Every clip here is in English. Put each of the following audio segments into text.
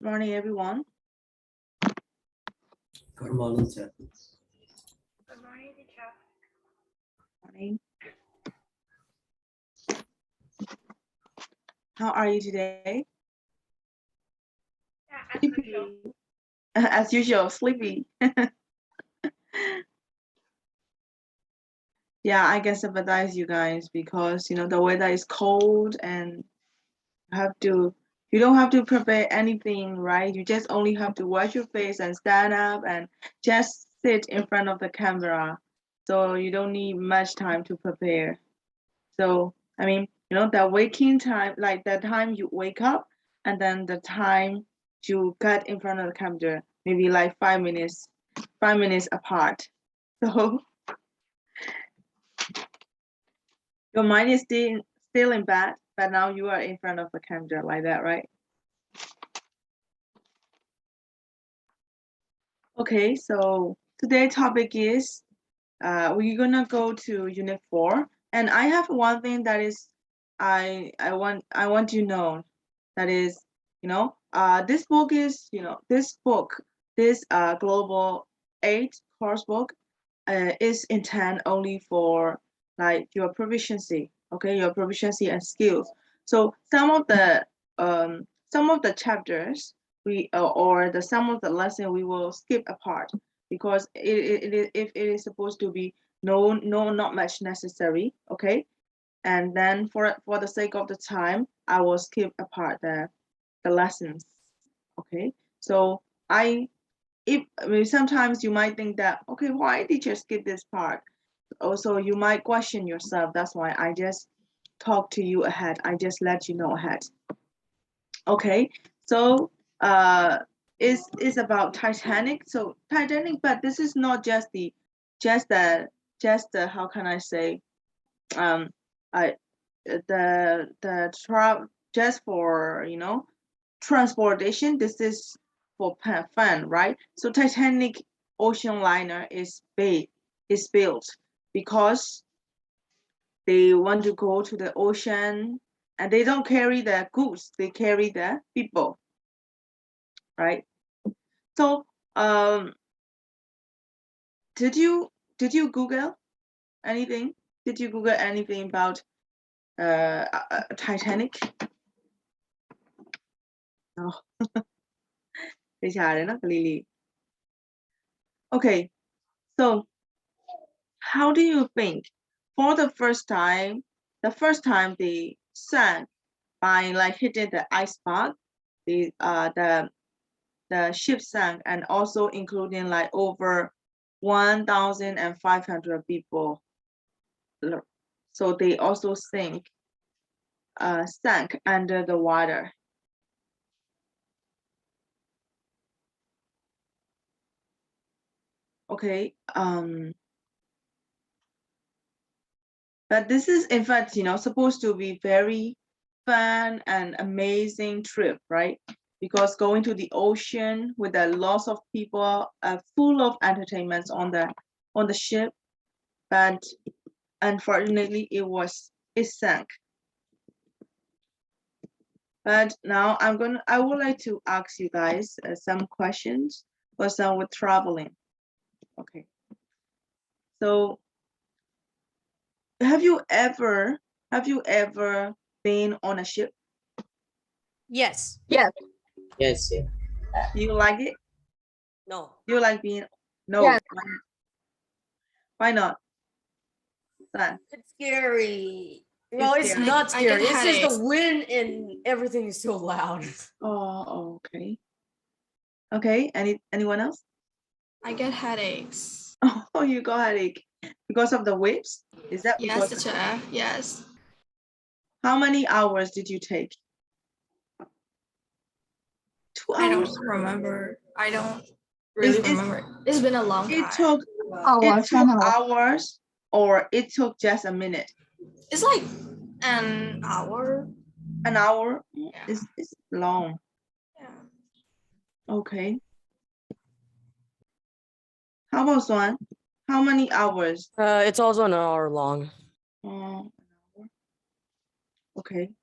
Morning, everyone. Good morning, sir. Good morning, teacher. Morning. How are you today? Yeah, as usual. As usual, sleepy. Yeah, I can sympathize you guys because the weather is cold and you don't have to prepare anything, right? You just only have to wash your face and stand up and just sit in front of the camera. So you don't need much time to prepare. So, I mean, the waking time, like the time you wake up and then the time you get in front of the camera, maybe like 5 minutes apart. So your mind is still in bed, but now you are in front of the camera like that, right? Okay, so today's topic is we're gonna go to Unit 4, and I have one thing that is I want to know, that is this book is this Global 8 course book is intended only for like your proficiency, okay, your proficiency and skills. So some of the chapters or some of the lesson we will skip apart because if it is supposed to be not much necessary, okay, and then for the sake of the time I will skip apart the lessons, okay. So I mean, sometimes you might think that, okay, why did you skip this part? Also, you might question yourself. That's why I just talk to you ahead. I just let you know ahead. Okay, so is about Titanic. So Titanic, but this is not just the how can I say I just for transportation. This is for fun, right? So Titanic ocean liner is built because they want to go to the ocean and they don't carry the goods, they carry the people, right? So did you Google anything? Did you Google anything about Titanic? No. Okay, so how do you think for the first time they sank by like hitting the iceberg, the ship sank, and also including like over 1,500 people. So they also sank under the water. Okay, but this is in fact supposed to be very fun and amazing trip, right? Because going to the ocean with a lot of people, full of entertainments on the ship, but unfortunately it sank. But now I would like to ask you guys some questions for some with traveling. Okay, so have you ever been on a ship? Yes. Yes, yeah. Do you like it? No. Do you like being? No. Yes. Why not? Son, It's scary. Well, it's scary. not I get scary. It's just headaches. the wind and everything is so loud. Oh, okay. Okay, anyone else? I get headaches. Oh, you got headache because of the waves? Is that Yes, because? teacher. Yes. How many hours did you take? 2 I hours? don't remember. I don't really remember. It's been a long It time. took hours, or it took just a minute? It's like an hour. An hour? Yeah. It's long. Yeah. Okay. How about Swan? How many hours? It's also an hour long. An hour. Okay.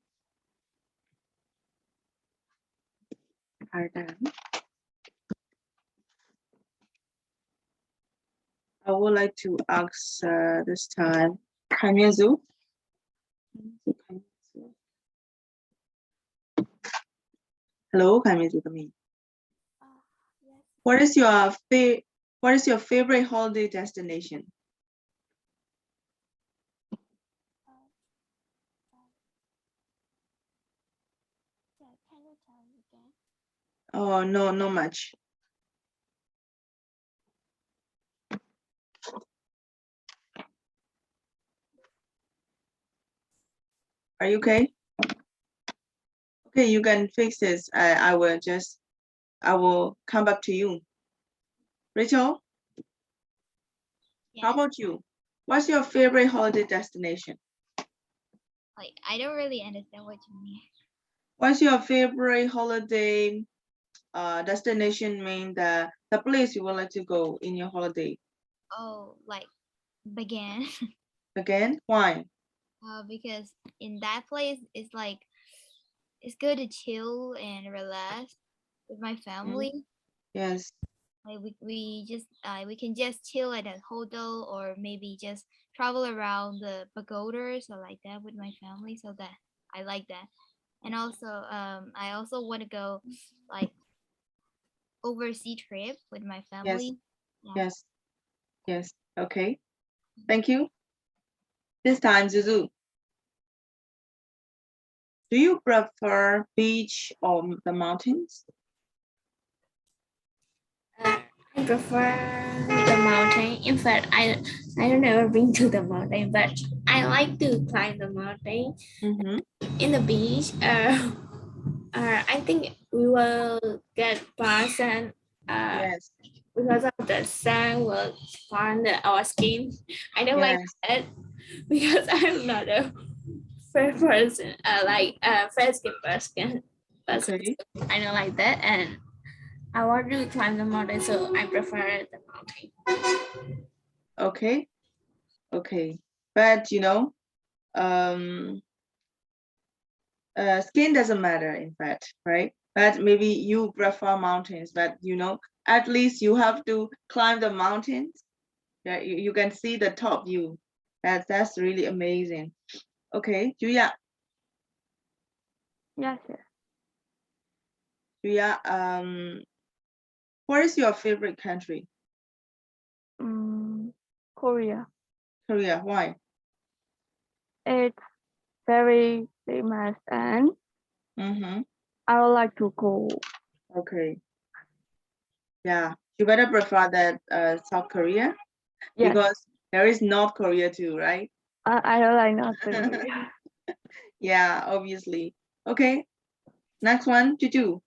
I would like to ask this time, Kamyezu. Hello, Kamyezu. What is your favorite holiday destination? Can you tell me again? Oh, no, not much. Are you okay? Okay, you can fix this. I will come back to you. Rachel, how Yes. about you? What's your favorite holiday destination? Like, I don't really understand what you mean. What's your favorite holiday destination, mean the place you would like to go in your holiday? Oh, like begin. Again, why? Because in that place it's like it's good to chill and relax with my family. Yes. Like we can just chill at a hotel or maybe just travel around the pagodas or like that with my family. So that I like that. And also I also want to go like overseas trip with my family. Yeah. Yes. Yes. Okay. Thank you. This time, Zuzu. Do you prefer beach or the mountains? I prefer the mountain. In fact, I don't never been to the mountain, but I like to climb the mountain. Mm-hmm. In the beach. I think we will get past and Yes. because of the sun will burn our skin. I don't like Yes. that because I'm not a fair person. Like fair skin person. Okay. I don't like that, and I want to climb the mountain, so I prefer the mountain. Okay. Okay. But skin doesn't matter, in fact, right? But maybe you prefer mountains, but at least you have to climb the mountains. Yeah, you can see the top view. That's really amazing. Okay, Julia. Yes. Julia, what is your favorite country? Korea. Korea. Why? It's very famous and Mm-hmm. I would like to go. Okay. Yeah, you better prefer that South Korea Yes, because there is North Korea too, right? I don't like North Korea. Yeah, obviously. Okay. Next one, Juju.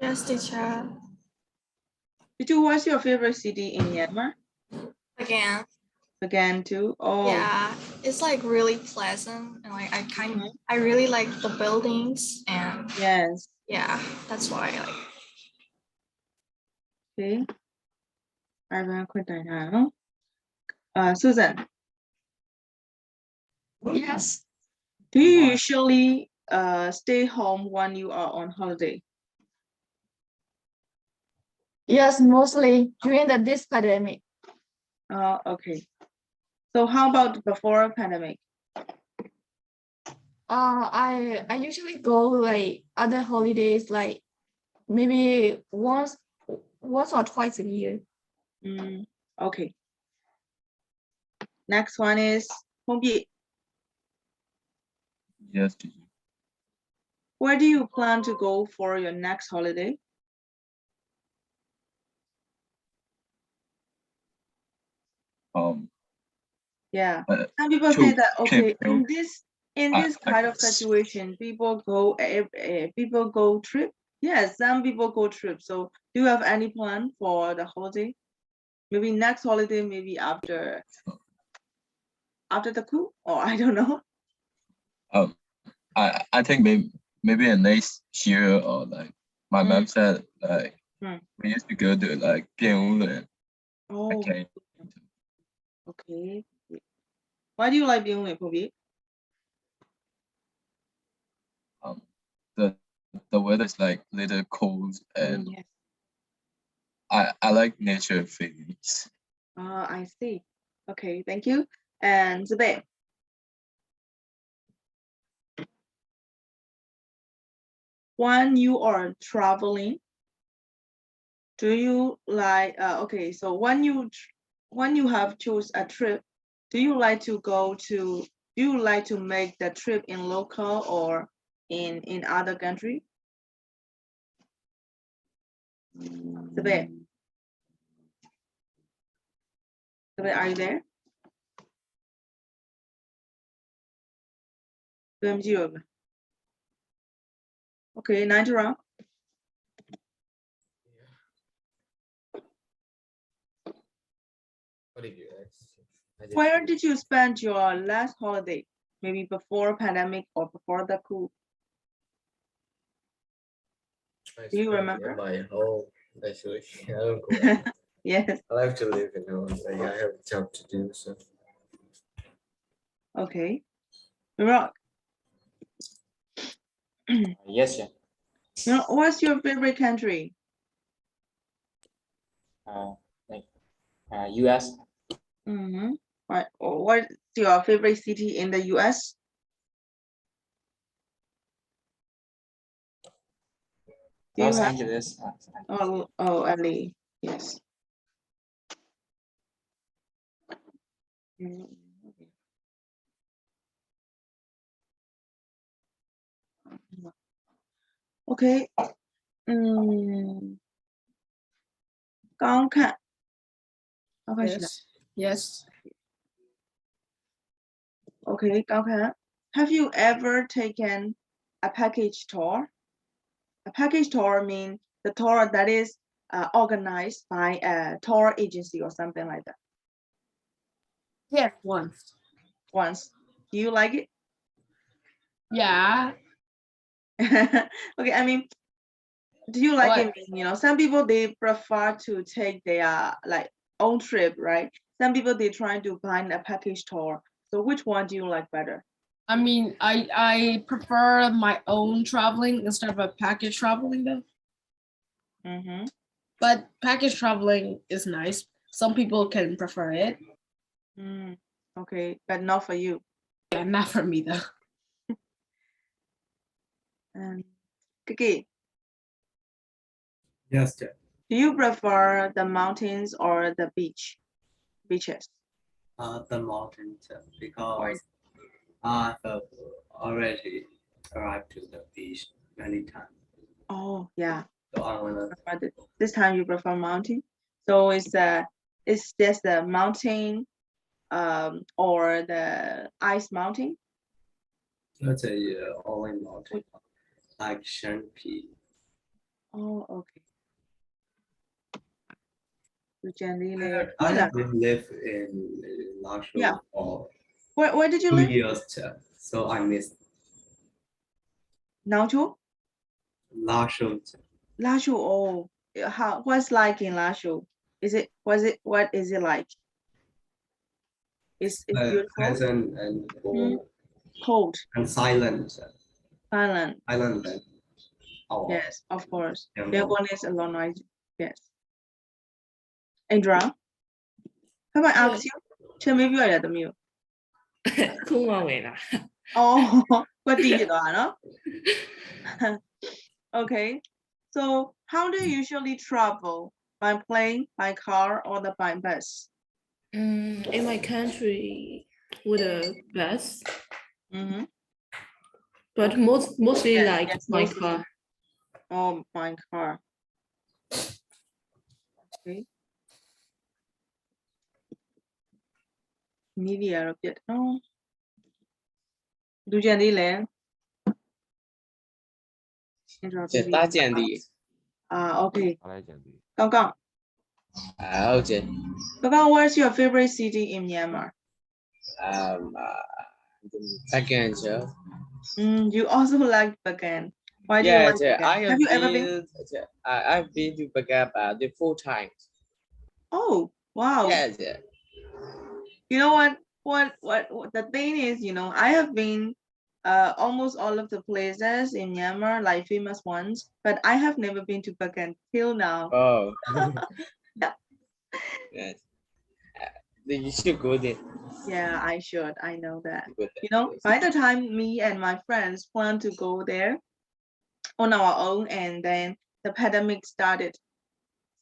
Yes, teacher. Juju, what's your favorite city in Myanmar? Again, Again, too. Oh. yeah, it's like really pleasant and like Mhm. I really like the buildings and Yes. yeah, that's why I like. Okay. I will quit that now. Susan, Yes. do you usually stay home when you are on holiday? Yes, mostly during this pandemic. Okay. So how about before pandemic? I usually go like other holidays like maybe once or twice a year. Okay. Next one is Hongbi. Yes, teacher. Where do you plan to go for your next holiday? Yeah. Uh, Some people to say that okay, camp, in I- this I kind of guess. situation, people go trip. Yes, some people go trip. So do you have any plan for the holiday? Maybe next holiday, maybe after the coup, or I don't know. I think maybe in next year or like my mom said like Hmm. we used to go to like Bianwu. Oh, Okay. okay. Why do you like being with Kobe? The the weather is like little cold, and Yes. I like nature things. I see. Okay, thank you. And Zibe, when you are traveling, do you like okay, so when you have choose a trip, do you like to make the trip in local or in other country? Zibe, are you there? Okay, Nigeria. What did you ask? Where did you spend your last holiday? Maybe before pandemic or before the coup? Do you remember? My home, actually. I don't go out. Yes. I like to live in home. Like, I have a job to do, so. Okay. Rock, Yes, yeah. what's your favorite country? Like US. Mm-hmm. What's your favorite city in the US? Do you Los have? Angeles. Oh, LA. Yes. Okay. 刚看，刚开始的。 Yes. Okay, 刚看。Have you ever taken a package tour? A package tour means the tour that is organized by a tour agency or something like that. Yes, once. Once. Do you like it? Yeah. Okay, I mean, do you like What? it? Some people they prefer to take their like own trip, right? Some people they try to find a package tour. So which one do you like better? I mean, I prefer my own traveling instead of a package traveling though. Mm-hmm. But package traveling is nice. Some people can prefer it. Okay, but not for you. Yeah, not for me though. Kiki, Yes, sir. do you prefer the mountains or the beaches? The mountains, because I have already arrived to the beach many times. Oh, yeah. So I wanna. This time you prefer mountain. So it's just the mountain or the ice mountain? Let's say only mountain, like Shanpi. Oh, okay. You generally I have been live in Lhasa Yeah. for where did you 2 live? years, so I miss Naochu? Lhasa. Lashu, oh, what's like in Lashu? What is it like? It's beautiful, Pleasant and cold, and silent silent. island. And our Yes, of course. jungle. Yangon is a lot noisy. Yes. Indra, have I asked you? 全没表演的没有？空我未啦。哦，我第一段了。Okay, so how do you usually travel? By plane, by car, or by bus? In my country, with a bus, Mm-hmm. but mostly Yes, like yes, my mostly. car. Oh, my car. Okay. Media biết no. Du chân đi lên. Ta见地。 Okay. 我来讲的。刚刚 Okay. where's your favorite city in Myanmar? Again, sir. You also like Bagan. Why do you Yeah, like sir. Bagan? Have you ever been? I've been to Bagan the 4 times. Oh, wow. Yeah, sir. You know what the thing is, I have been almost all of the places in Myanmar, like famous ones, but I have never been to Bagan till now. Oh. Yeah. Yes. Then you should go there. Yeah, I should. I know that. Go there. You know, by the time me and my friends plan to go there on our own, and then the pandemic started.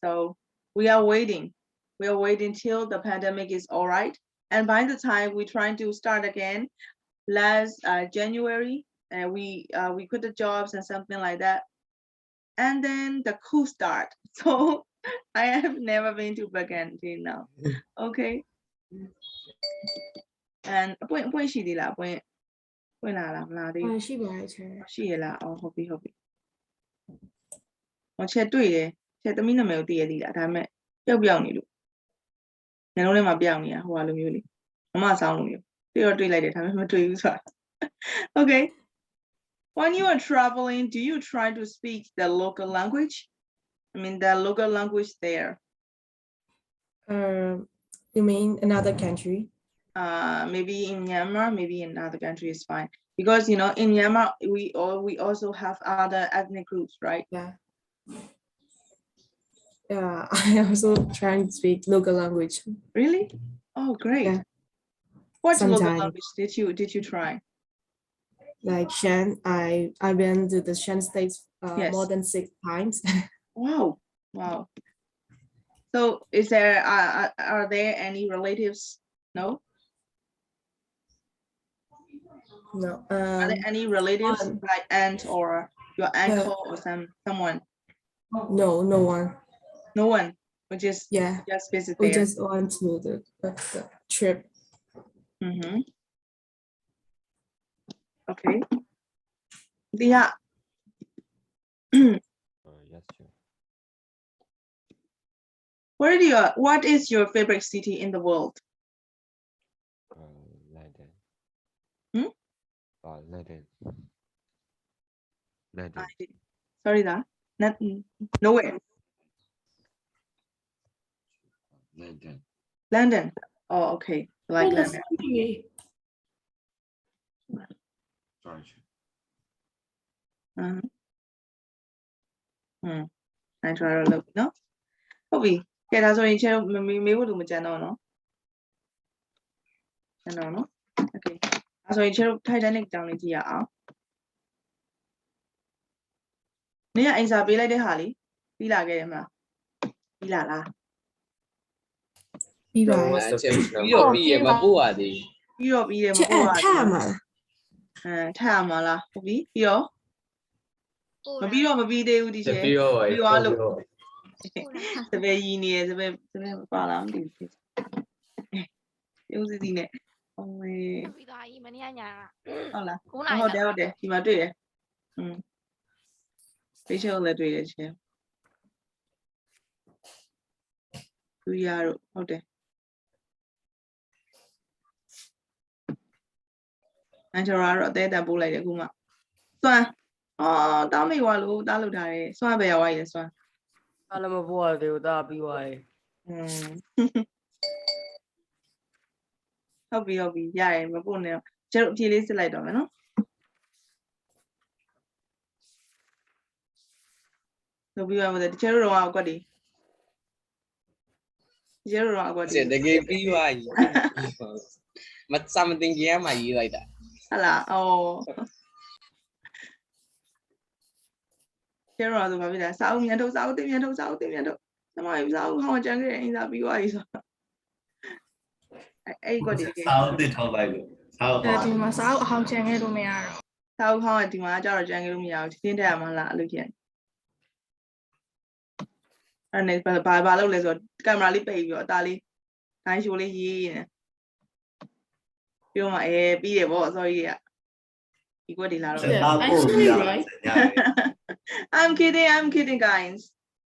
So we are waiting. We are waiting till the pandemic is all right. And by the time we trying to start again, last January, and we quit the jobs and something like that. And then the coup start. So I have never been to Bagan till now. Okay. And ပွင့်ရှိသေးလားပွင့်လာလားမလားသေး ရှိပါတယ်ချေ ရှိရလားအော်ဟုတ်ပြီဟိုချက်တွေ့တယ်ချက်သမီးနာမည်ကိုသိရသေးလားဒါပေမဲ့ပျောက်နေလို့ညလုံးထဲမှာပျောက်နေတာဟိုလိုမျိုးလေမမဆောင်းလိုမျိုးတွေ့လိုက်တယ်ဒါပေမဲ့မတွေ့ဘူးဆိုတာ Okay. When you are traveling, do you try to speak the local language? I mean the local language there. You mean another country? Maybe in Myanmar, maybe in another country is fine. Because you know, in Myanmar we also have other ethnic groups, right? Yeah. Yeah, I also trying to speak local language. Really? Oh, great. Yeah. What local Sometime. language did you try? Like Shan, I've been to the Shan states Yes. more than 6 times. Wow. So is there are there any relatives? No? No. Are there any relatives like aunt or your uncle or someone? No, no one. No one. We just visit We there. just want to the trip. Mm-hmm. Okay. Yeah. Yes, sure. What is your favorite city in the world? London. Hmm? London. Sorry, nowhere. London. Oh, okay. Like London. I try to look, no? Okay. ကဲဒါဆိုရင်ချဲမေးဖို့လူမကြံတော့နော်ကျန်တော့နော် Okay ဒါဆိုရင်ချဲတို့ Titanic ကြောင်းလေးကြည့်ရအောင်နင်ကအိမ်စာပေးလိုက်တဲ့ဟာလေးပြီးလာခဲ့ရမလားပြီးလာလား ပြီးပါ ပြီးတော့မပို့ရသေး ပြီးတော့ပြီးတယ်မ ချစ် ပို့ရ ထရမှာ ထရမှာလားဟုတ်ပြီပြီးတော့မပြီးတော့မပြီးသေးဘူးဒီချဲ ပြီးတော့ ပြီးသွားလို့စပယ်ကြီးနေရစပယ်ပါလားမသိဘူးပြုံးစီနဲ့ဟိုပြီးသွားပြီမနေ့ကညာ ဟုတ်လား 9 နာရီ ဟုတ်တယ်ဒီမှာတွေ့တယ်ပေးချက်လည်းတွေ့တယ်ချဲသူရတော့ဟုတ်တယ်အန်ဂျရာတော့အသေးတန်ပို့လိုက်တယ်ခုမှစွမ်းတောင်းမိသွားလို့တားလို့ထားတယ်စွမ်းပဲရောက်ရည်စွမ်း အားလည်းမပို့ရသေးဘူးဒါပြီးသွားပြီ ဟုတ်ပြီရတယ်မပို့နဲ့ကျတို့အဖြေလေးစစ်လိုက်တော့မယ်နော်ဆိုပြီးတော့တချို့တော့အကွက်တွေတချို့တော့အကွက်တွေ တကယ်ပြီးသွားပြီမစမတင်ကြီးမှရေးလိုက်တာ ဟုတ်လားကျတော့ဆိုဘာဖြစ်လဲစာအုပ်မြန်ထုတ်တင်မြန်ထုတ်ကျမယူစာအုပ်ဟောင်းကြမ်းခဲ့တဲ့အင်းစာပြီးသွားပြီဆိုအဲ့ကွက်တွေစာအုပ်တင်ထုတ်လိုက်လို့စာအုပ်ဒီမှာစာအုပ်အဟောင်းချန်ခဲ့လို့မရတော့ စာအုပ်ဟောင်းကဒီမှာကျတော့ကြမ်းခဲ့လို့မရဘူးတင်းတက်ရမှာလားအဲ့လိုဖြစ်အဲ့နဲ့ဘာလုပ်လဲဆိုတော့ကင်မရာလေးပိတ်ပြီးတော့အသားလေးဒိုင်းရှိုးလေးရေးနေပြောမှပြီးတယ်ဗော sorry ရဒီကွက်တွေလာတော့ Actually, right? I'm kidding guys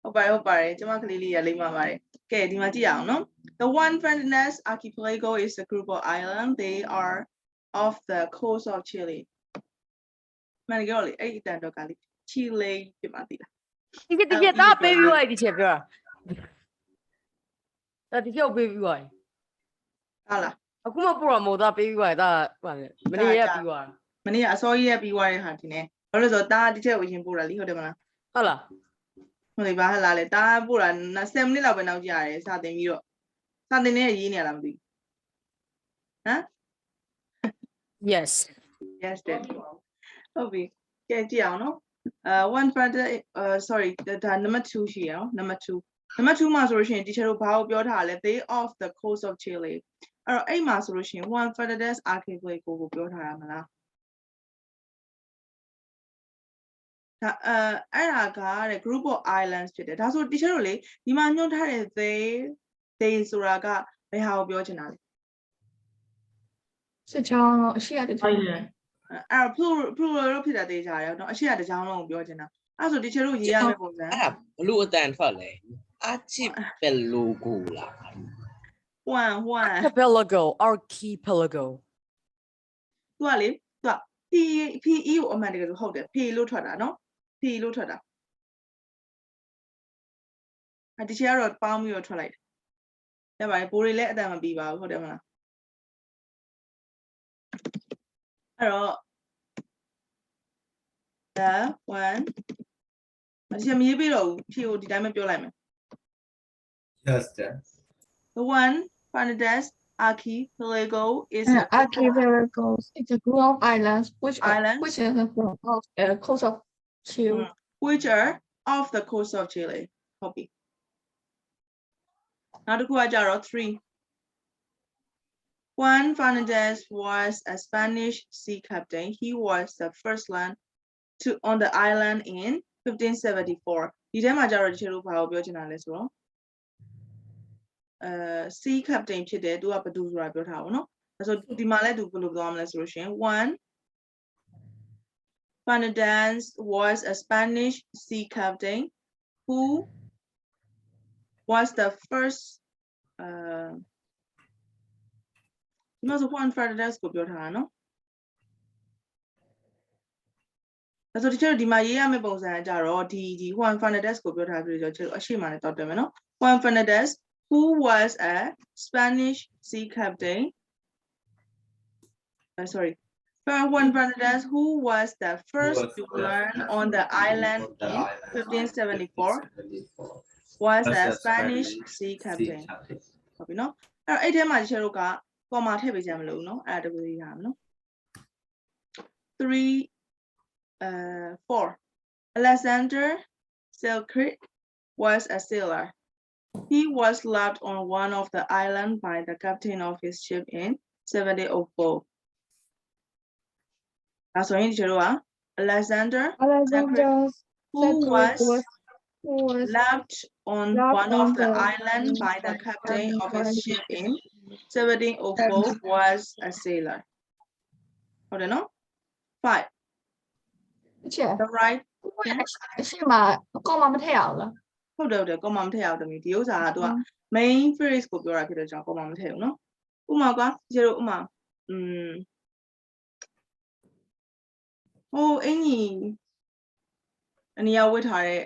ဟုတ်ပါတယ်ကျမကလေးလေးရလိမ့်ပါပါတယ်ကဲဒီမှာကြည့်ရအောင်နော် The One Friendliness Archipelago is a group of islands. They are off the coast of Chile. မှန်ကြတော့လေအဲ့ဒီတန်တော့ကလေး Chile ဖြစ်မှာသိလား ဒီဒါပေးပြီးသွားပြီဒီချက်ပြောတာဒီချက်ပေးပြီးသွားပြီ ဟုတ်လား အခုမှပို့ရမို့ဒါပေးပြီးသွားပြီဒါမနေ့ရက်ပြီးသွား မနေ့ကအစောကြီးရပြီးသွားတဲ့ဟာဒီနဲ့ဘာလို့လဲဆိုတော့တားတစ်ချက်ကိုရင်ပို့တာလीဟုတ်တယ်မလား ဟုတ်လား ဟုတ်ပြီဘာဟလာလဲတားပို့တာ7မိနစ်လောက်ပဲနောက်ကြရတယ်စာတင်ပြီးတော့စာတင်နေရေးနေရလားမသိဘူးဟမ် yes yes that ဟုတ်ပြီကြည့်ကြည့်အောင်နော်one factor sorry ဒါ number 2ရှိရအောင် number 2မှာဆိုလို့ရှိရင် teacher တို့ဘာကိုပြောထားလဲ they off the coast of Chile အဲ့တော့အဲ့မှာဆိုလို့ရှိရင် one factor des archipelago ကိုပြောထားတာမလားဒါအဲ့ဒါကတဲ့ group of islands ဖြစ်တယ်ဒါဆို teacher တို့လေဒီမှာညွှန်းထားတဲ့ they ဆိုတာကဘယ်ဟာကိုပြောချင်တာလဲ စစ်ချောင်းတော့အရှိရတဲ့ချောင်း အဲ့တော့ plural လို့ဖြစ်တာတေးကြတယ်เนาะအရှိရတစ်ကြောင်းလုံးကိုပြောချင်တာအဲ့ဆို teacher တို့ရေးရမယ့်ပုံစံ အဲ့ဒါဘလို့အတန်ထွက်လဲအာချစ်ပယ်လိုကိုလား one archipelago archipelago သူကလေသူက PE ကိုအမှန်တကယ်ဆိုဟုတ်တယ် P လို့ထွက်တာเนาะ P လို့ထွက်တာဒီချေကတော့ပေါင်းပြီးတော့ထွက်လိုက်တယ်ရပါတယ်ဘိုးတွေလည်းအတန်မပြီးပါဘူးဟုတ်တယ်မလားအဲ့တော့ the one ဒီချေမရေးပြီးတော့ဘူး P ကိုဒီတိုင်းပဲပြောလိုက်မယ် Yes, sir. the one Fernandez archipelago is a archipelagos it's a group of islands which is a group of coast of Chile which are off the coast of Chile ဟုတ်ပြီနောက်တစ်ခုကကြတော့ 3 Juan Fernandez was a Spanish sea captain. He was the first land on the island in 1574. ဒီထဲမှာကြတော့ဒီချေလို့ဘာကိုပြောချင်တာလဲဆိုတော့sea captain ဖြစ်တယ်သူကဘယ်သူဆိုတာပြောထားပါဘောနော်အဲဆိုဒီမှာလဲသူဘယ်လိုပြောရမလဲဆိုလို့ရှိရင် Juan Fernandez was a Spanish sea captain who was the first ဒီမှာဆို Juan Fernandez ကိုပြောထားတာနော်အဲဆိုဒီချေဒီမှာရေးရမယ့်ပုံစံကြတော့ဒီ Juan Fernandez ကိုပြောထားပြီးတော့ချေအရှိမနဲ့တောက်တယ်မယ်နော် Juan Fernandez who was a Spanish sea captain sorry Juan Fernandez who was the first to land on the island in 1574 was a Spanish sea captain ဟုတ်ပြီနော်အဲ့ထဲမှာဒီချေတို့က comma ထည့်ပေးကြမလို့နော်အဲ့ဒါတကူရေးရမယ်နော် 4 Alexander Selkirk was a sailor. He was left on one of the islands by the captain of his ship in 1704. That's why you Alexander who was left on one of the islands by the captain of his ship in 1704 was a sailor. Hold on, 5. The right အရှိမကောမမထည့်အောင်လား ဟုတ်တယ်ကောမမထည့်အောင်တမီဒီဥစ္စာကသူက main phrase ကိုပြောတာဖြစ်တဲ့ကြောင့်ကောမမထည့်ဘူးနော်ဥမာကွာကျတို့ဥမာဟိုအင်ကြီးအနေရဝတ်ထားတဲ့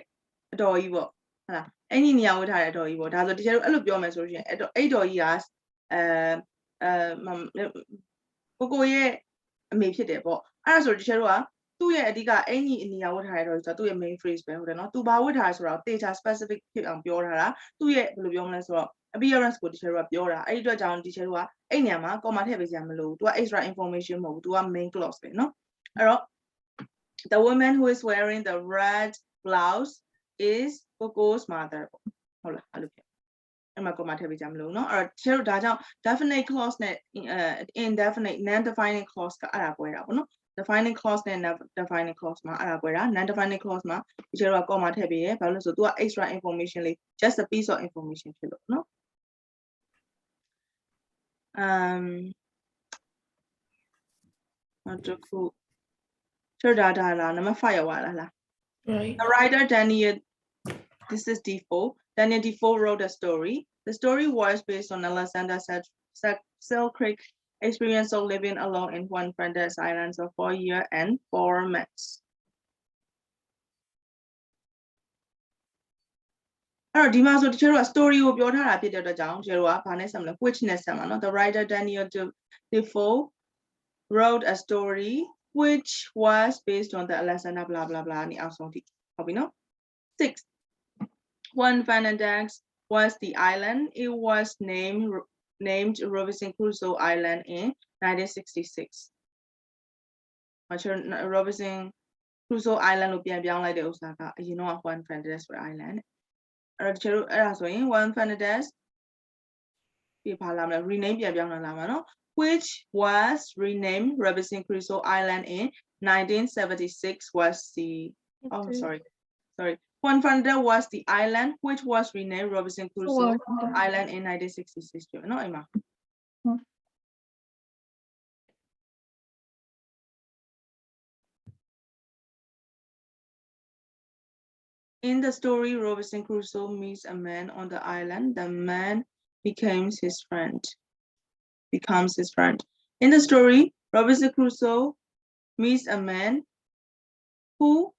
အတော်ကြီးပေါ့ဟုတ်လားအင်ကြီးနေရဝတ်ထားတဲ့အတော်ကြီးပေါ့ဒါဆိုတကယ်လို့အဲ့လိုပြောမယ်ဆိုလို့ရှိရင်အဲ့တော်ကြီးကကိုရဲ့အမေဖြစ်တယ်ပေါ့အဲ့ဒါဆိုတကယ်လို့ကသူ့ရဲ့အဓိကအင်ကြီးအနေရဝတ်ထားတဲ့တော်ကြီးဆိုတော့သူ့ရဲ့ main phrase ပဲဟုတ်တယ်နော်သူဘာဝတ်ထားလဲဆိုတော့ data specific ဖြစ်အောင်ပြောထားတာသူ့ရဲ့ဘယ်လိုပြောမလဲဆိုတော့ appearance ကို teacher ကပြောတာအဲ့ဒီအတွက်ကြောင့် teacher ကအဲ့နေရာမှာ comma ထည့်ပေးစရာမလိုဘူး तू က extra information မဟုတ်ဘူး तू က main clause ပဲเนาะအဲ့တော့ the woman who is wearing the red blouse is Coco's mother ဟုတ်လားအဲ့လိုဖြစ်အဲ့မှာ comma ထည့်ပေးကြမလို့เนาะအဲ့တော့ teacher တို့ဒါကြောင့် definite clause နဲ့ indefinite non defining clause ကအဲ့ဒါကွဲတာပေါ့နော် defining clause နဲ့ defining clause မှာအဲ့ဒါကွဲတာ non defining clause မှာ teacher တို့က comma ထည့်ပေးတယ်ဘာလို့လဲဆိုတော့ तू က extra information လေး just a piece of information ဖြစ်လို့เนาะနောက်တစ်ခု da la number 5 ရောက်လာလား Right. The writer Daniel this is Defoe Daniel Defoe wrote a story the story was based on Alexander Selkirk experience of living alone in Juan Fernandez Islands for 4 years and 4 months အဲ့တော့ဒီမှာဆိုတချို့က story ကိုပြောထားတာဖြစ်တဲ့အတွက်ကြောင့်တချို့ကဘာနဲ့ဆက်မလဲ which နဲ့ဆက်မှာเนาะ The writer Daniel Defoe wrote a story which was based on the lesson blah blah blah นี่เอาสองทีเอาไปเนาะ 6 Juan Fernandez was the island. It was named Robinson Crusoe Island in 1966 Robinson Crusoe Island လို့ပြန်ပြောင်းလိုက်တဲ့ဥစ္စာကအရင်တော့ Juan Fernandez ဆိုတဲ့ island အဲ့တော့တချို့အဲ့ဒါဆိုရင် Juan Fernandez ပြပါလာမလား rename ပြန်ပြောင်းလာမှာနော် which was renamed Robinson Crusoe Island in 1976 was the sorry Juan Fernandez was the island which was renamed Robinson Crusoe Island in 1966ပြောနော်အဲ့မှာ In the story, Robinson Crusoe meets a man on the island. The man becomes his friend. In the story, Robinson Crusoe meets a man who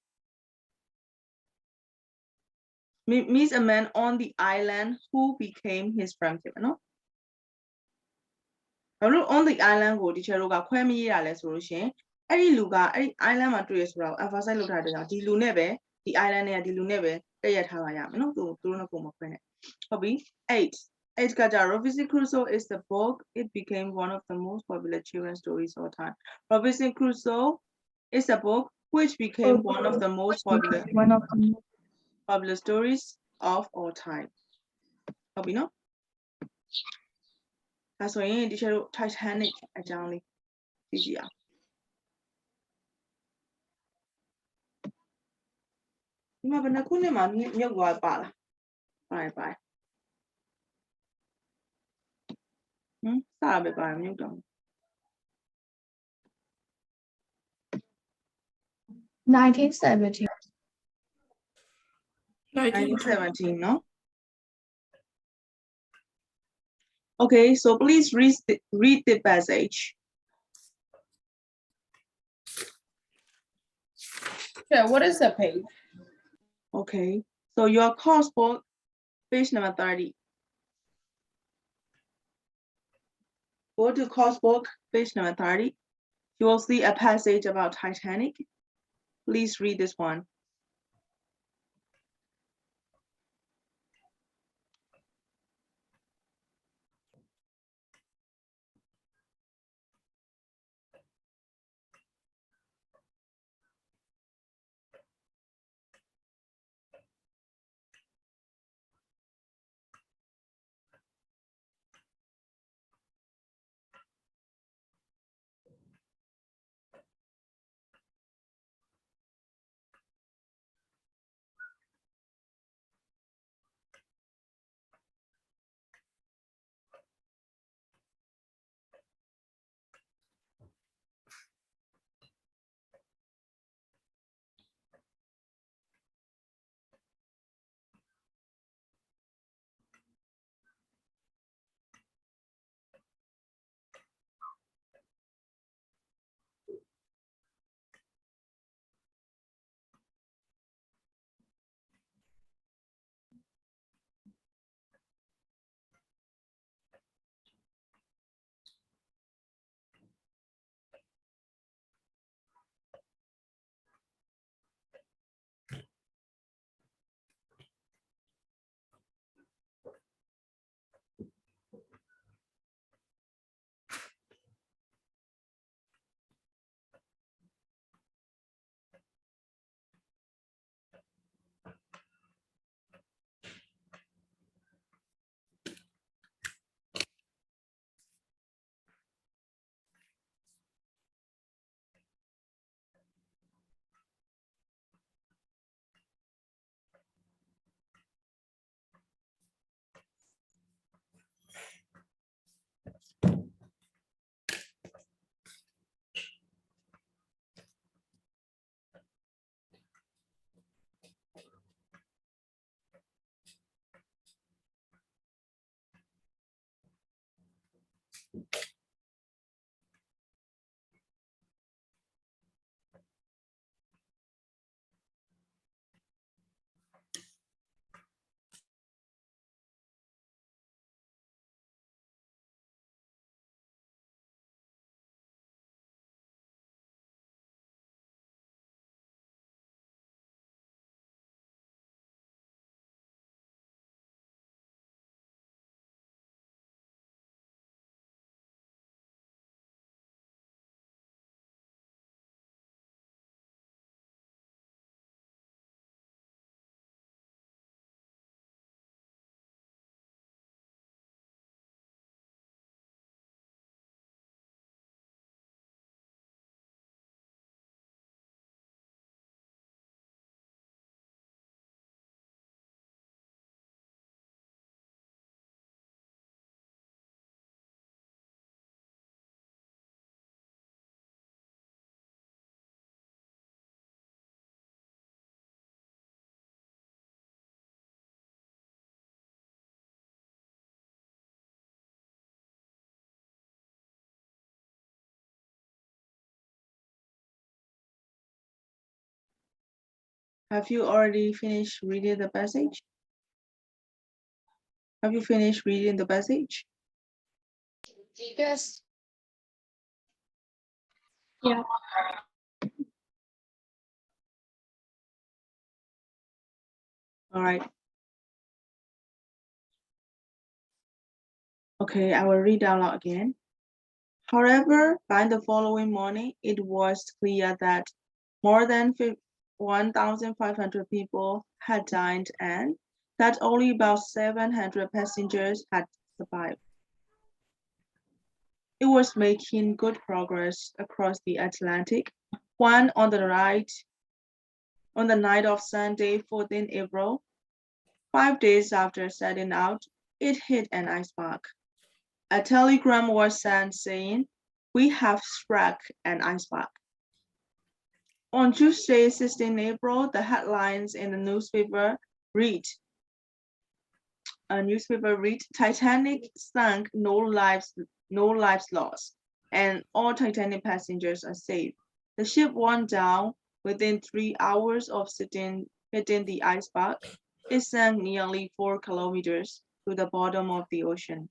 meets a man on the island who became his friend. No? On the island ကို teacher တို့ကခွဲမရေးရလဲဆိုလို့ရှင်အဲ့ဒီလူကအဲ့ဒီ island မှာတွေ့ရဆိုတော့ emphasize လုပ်ထားတဲ့ကြောင့်ဒီလူနဲ့ပဲဒီ island နဲ့ဒီလူနဲ့ပဲတက်ရထားပါရမယ်နော်သူတို့နဲ့ပုံမခွဲနဲ့ဟုတ်ပြီ 8 ကကြ Robinson Crusoe is the book. It became one of the most popular children's stories of all time. Robinson Crusoe is a book which became one of the most popular stories of all time. ဟုတ်ပြီနော်ဒါဆိုရင်ဒီချက်တို့ Titanic အကြောင်းလေးကြည့်ကြည့်အောင်ဒီမှာဘယ်နှခုနှစ်မှာမြုပ်သွားပါလားပါစပဲပါမြုပ်တော့1970 1917 no okay so please read the passage Yeah, what is the page? okay so your course book page number 30 go to course book page number 30 you will see a passage about Titanic please read this one Have you already finished reading the passage? Have you finished reading the passage? Yes. Yeah. All right. Okay, I will read out loud again. However, by the following morning, it was clear that more than 1,500 people had died and that only about 700 passengers had survived. It was making good progress across the Atlantic when on the night of Sunday, 14 April, 5 days after setting out, it hit an iceberg. A telegram was sent saying, "We have struck an iceberg." On Tuesday, 16 April, the headlines in the newspaper read, "Titanic sunk, no lives lost, and all Titanic passengers are safe." The ship went down within 3 hours of hitting the iceberg. It sank nearly 4 kilometers to the bottom of the ocean.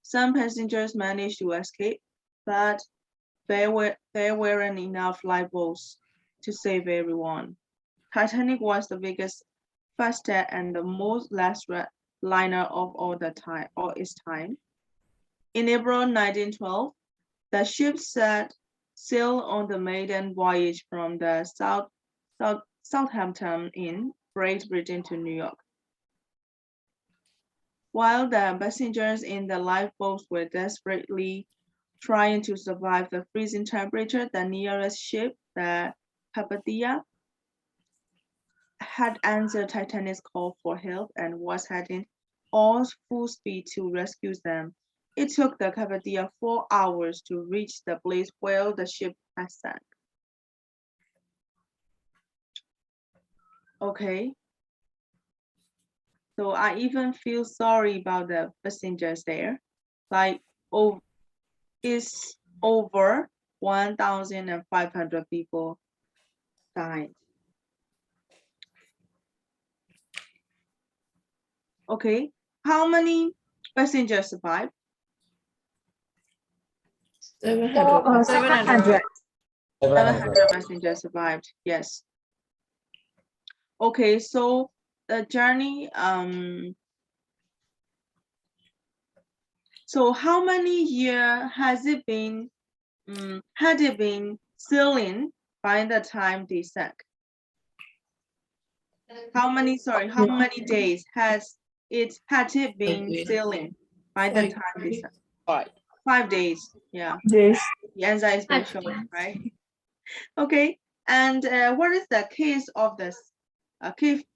Some passengers managed to escape, but there weren't enough lifeboats to save everyone. Titanic was the biggest, fastest, and the most lasted liner of all its time. In April 1912, the ship set sail on the maiden voyage from the Southampton in Great Britain to New York. While the passengers in the lifeboats were desperately trying to survive the freezing temperature, the nearest ship, the Carpathia, had answered Titanic's call for help and was heading all full speed to rescue them. It took the Carpathia 4 hours to reach the place where the ship had sank. Okay. So I even feel sorry about the passengers there. Like, it's over 1,500 people died. Okay, how many passengers survived? 700. 700. 700 passengers survived, yes. Okay, so the journey, so how many years had it been sailing by the time they sank? How many days had it been sailing by the time they sank? 5 days, yeah. Yes. The answer is very short, right? Okay, and what is the case of this?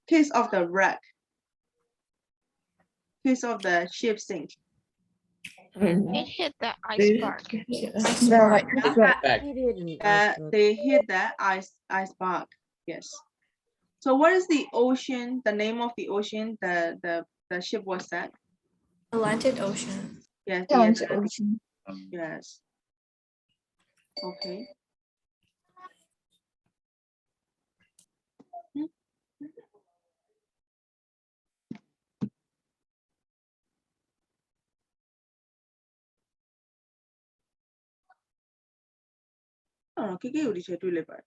Case of the wreck? Case of the ship sink? It hit the iceberg. They hit the iceberg. Yes. So what is the ocean? The name of the ocean the ship was sank? Atlantic Ocean. Yes. The Atlantic Atlantic. Ocean. Yes. Okay. KK ကိုဒီချက်တွေ့လိုက်ပါတယ်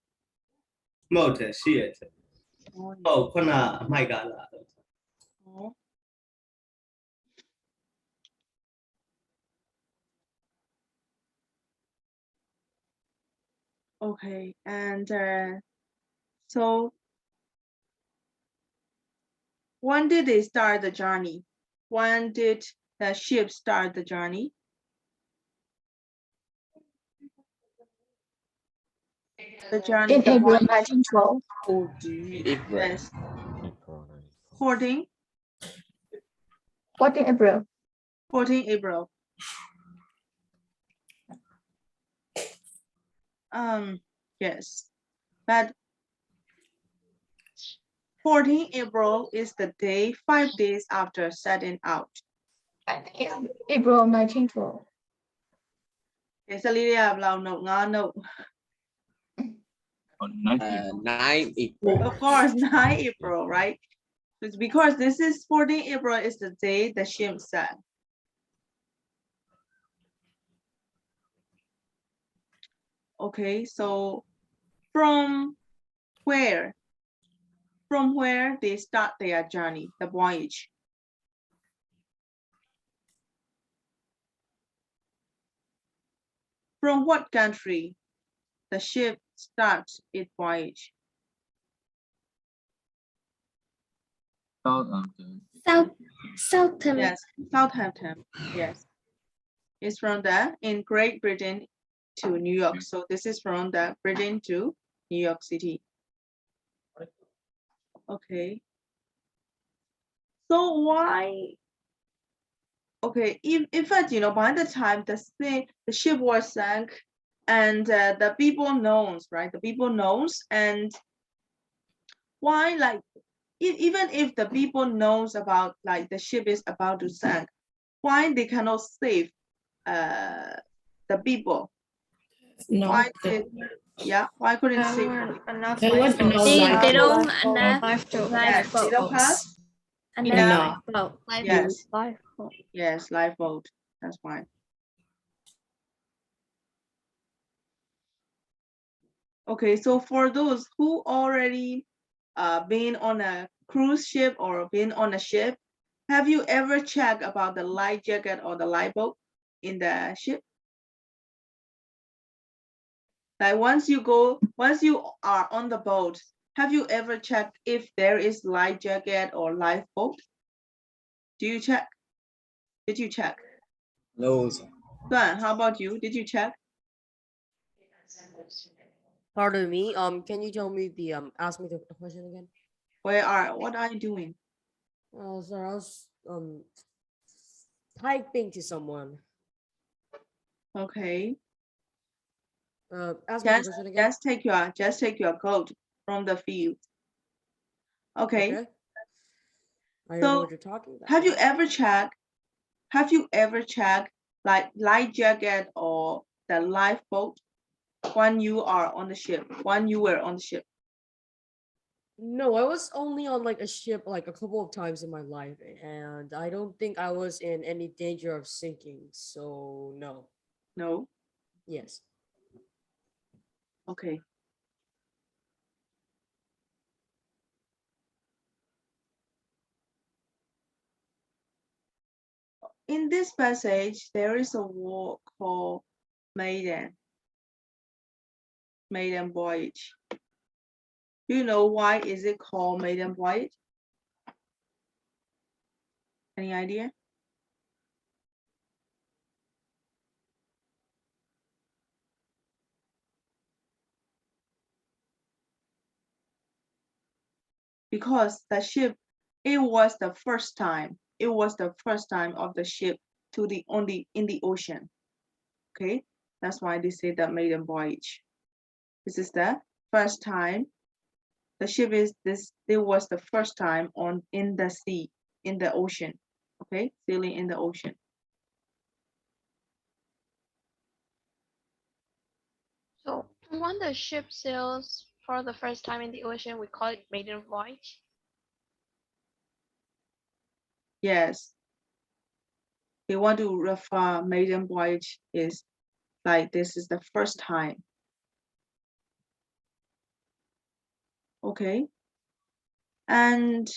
မဟုတ်တယ်ရှိရဲ့ဟုတ်ခုနအမိုက်ကလာတော့ Okay, and so when did they start the journey? When did the ship start the journey? The journey. In April 1912. Yes. 14 April. 14 April. Yes, but 14 April is the day 5 days after setting out. April 1912. Yes, a little bit note, 5 note. On 9th April. 9 April. Of course, 9 April, right? It's because this is 14 April is the day the ship sank. Okay, so from where? From where they start their journey, the voyage? From what country the ship starts its voyage? Southampton. Southampton. Yes, Southampton. Yes, it's from there in Great Britain to New York. So this is from the Britain to New York City. Okay. So why? Okay, in fact, you know, by the time the ship was sank, and the people knows, right? The people knows, and why, like, even if the people knows about like the ship is about to sink, why they cannot save the people? No, Why why couldn't save them? Enough there was no They don't lifeboat. enough Yes, they don't have enough enough. No. Yes, Lifeboat. yes, lifeboat. That's why. Okay, so for those who already been on a cruise ship or been on a ship, have you ever checked about the life jacket or the lifeboat in the ship? Like once you are on the boat, have you ever checked if there is life jacket or lifeboat? Do you check? Did you check? No, sir. Duan, how about you? Did you check? Pardon me. Can you tell me the ask me the question again? What are you doing? So I was typing to someone. Okay. Ask me the question again. Just take your coat from the field. Okay. I don't know So what you're talking about. have you ever checked like life jacket or the lifeboat when you are on the ship, when you were on the ship? No, I was only on like a ship like a couple of times in my life, and I don't think I was in any danger of sinking. So no. No? Yes. Okay. In this passage, there is a word called maiden voyage. Do you know why is it called maiden voyage? Any idea? Because the ship, it was the first time of the ship to the in the ocean. Okay, that's why they say that maiden voyage. This is the first time the ship it was the first time in the sea, in the ocean. Okay, sailing in the ocean. So when the ship sails for the first time in the ocean, we call it maiden voyage. Yes. They want to refer maiden voyage is like this is the first time. Okay. And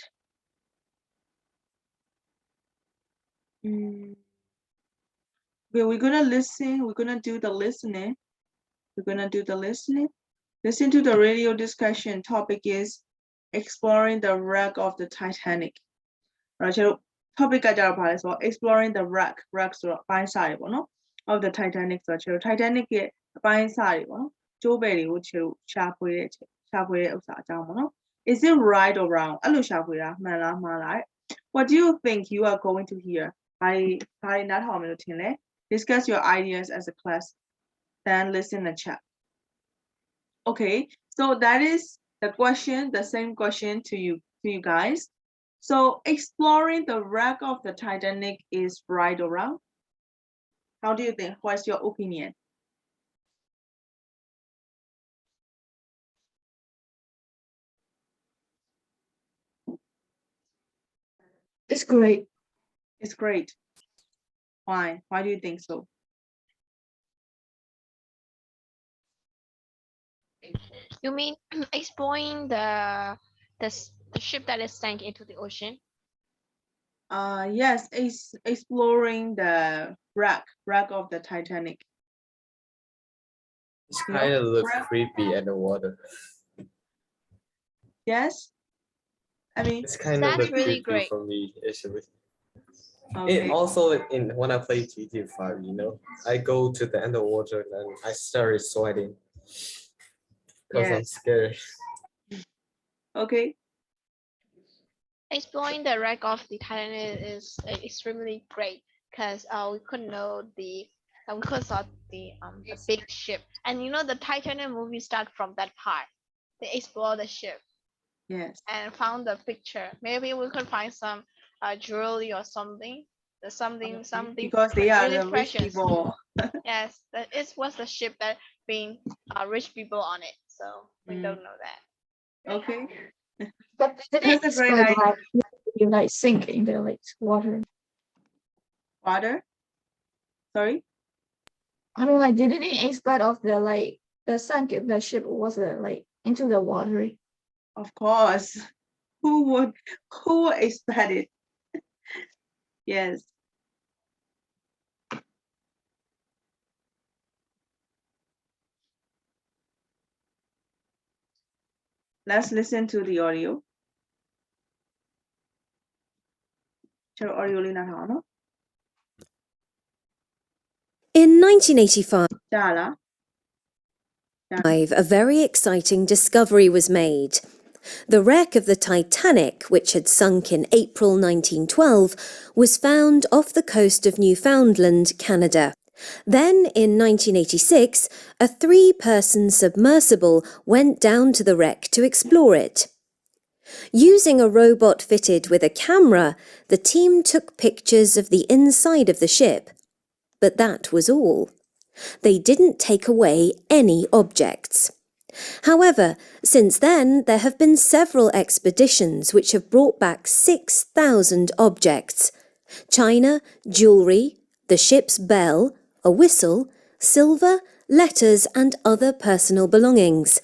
we're gonna listen, we're gonna do the listening. Listen to the radio discussion. Topic is exploring the wreck of the Titanic. အဲ့တော့ topic ကကြတော့ဗာလဲဆိုတော့ exploring the wreck ဆိုတော့အပိုင်းစာတွေပေါ့နော် of the Titanic ဆိုတော့ Titanic ရဲ့အပိုင်းစာတွေပေါ့နော်ကျိုးပဲတွေကိုရှာဖွေတဲ့ဥစ္စာအကြောင်းပေါ့နော် Is it right or wrong အဲ့လိုရှာဖွေတာမှန်လားမှားလား What do you think you are going to hear ဘာတွေနားထောင်မယ်လို့ထင်လဲ Discuss your ideas as a class then listen and chat Okay, so that is the same question to you guys. So exploring the wreck of the Titanic is right or wrong? How do you think? What's your opinion? It's great. It's great. Why? Why do you think so? You mean exploring the ship that is sank into the ocean? Yes, exploring the wreck of the Titanic. It's You know, kind of look wreck- creepy underwater. Yes. I mean, It's kind of That's look really creepy great. for me, actually. okay. It also in when I play GTA 5, you know, I go to the underwater and I started sweating because I'm Yes. scared. Okay. Exploring the wreck of the Titanic is extremely great because we could know we could saw the big ship, and you know the Titanic movie start from that part. They explore the ship Yes. and found the picture. Maybe we could find some jewelry or something. Something Because they are really the rich precious. people. Yes, that it was the ship that being rich people on it. So we Mm. don't know that. Okay. But they didn't That's a great explain idea. like you like sink in the like water. Water. Sorry. I mean, like they didn't explain of the like the sunk the ship was like into the water. Of course. Who would expect it? Yes. Let's listen to the audio. 저 audioလေးနားထောင်နော် In 1985, ကြားလား a very exciting discovery was made. The wreck of the Titanic, which had sunk in April 1912, was found off the coast of Newfoundland, Canada. Then, in 1986, a 3-person submersible went down to the wreck to explore it. Using a robot fitted with a camera, the team took pictures of the inside of the ship. But that was all. They didn't take away any objects. However, since then, there have been several expeditions which have brought back 6,000 objects: china, jewellery, the ship's bell, a whistle, silver, letters and other personal belongings.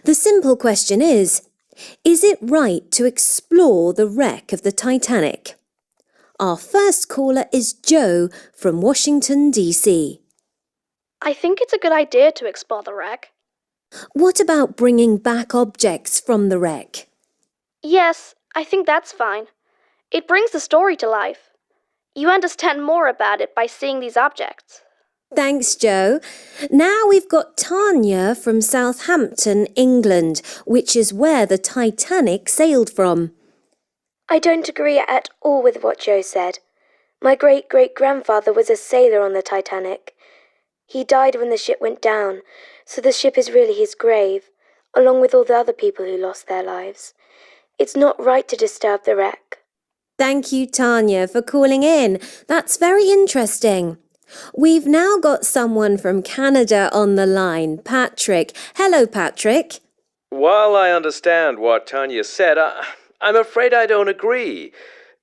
The simple question is it right to explore the wreck of the Titanic? Our first caller is Joe from Washington, D.C. I think it's a good idea to explore the wreck. What about bringing back objects from the wreck? Yes, I think that's fine. It brings the story to life. You understand more about it by seeing these objects. Thanks, Joe. Now we've got Tanya from Southampton, England, which is where the Titanic sailed from. I don't agree at all with what Joe said. My great-great-grandfather was a sailor on the Titanic. He died when the ship went down, so the ship is really his grave, along with all the other people who lost their lives. It's not right to disturb the wreck. Thank you, Tanya, for calling in. That's very interesting. We've now got someone from Canada on the line, Patrick. Hello, Patrick. While I understand what Tanya said, I'm afraid I don't agree.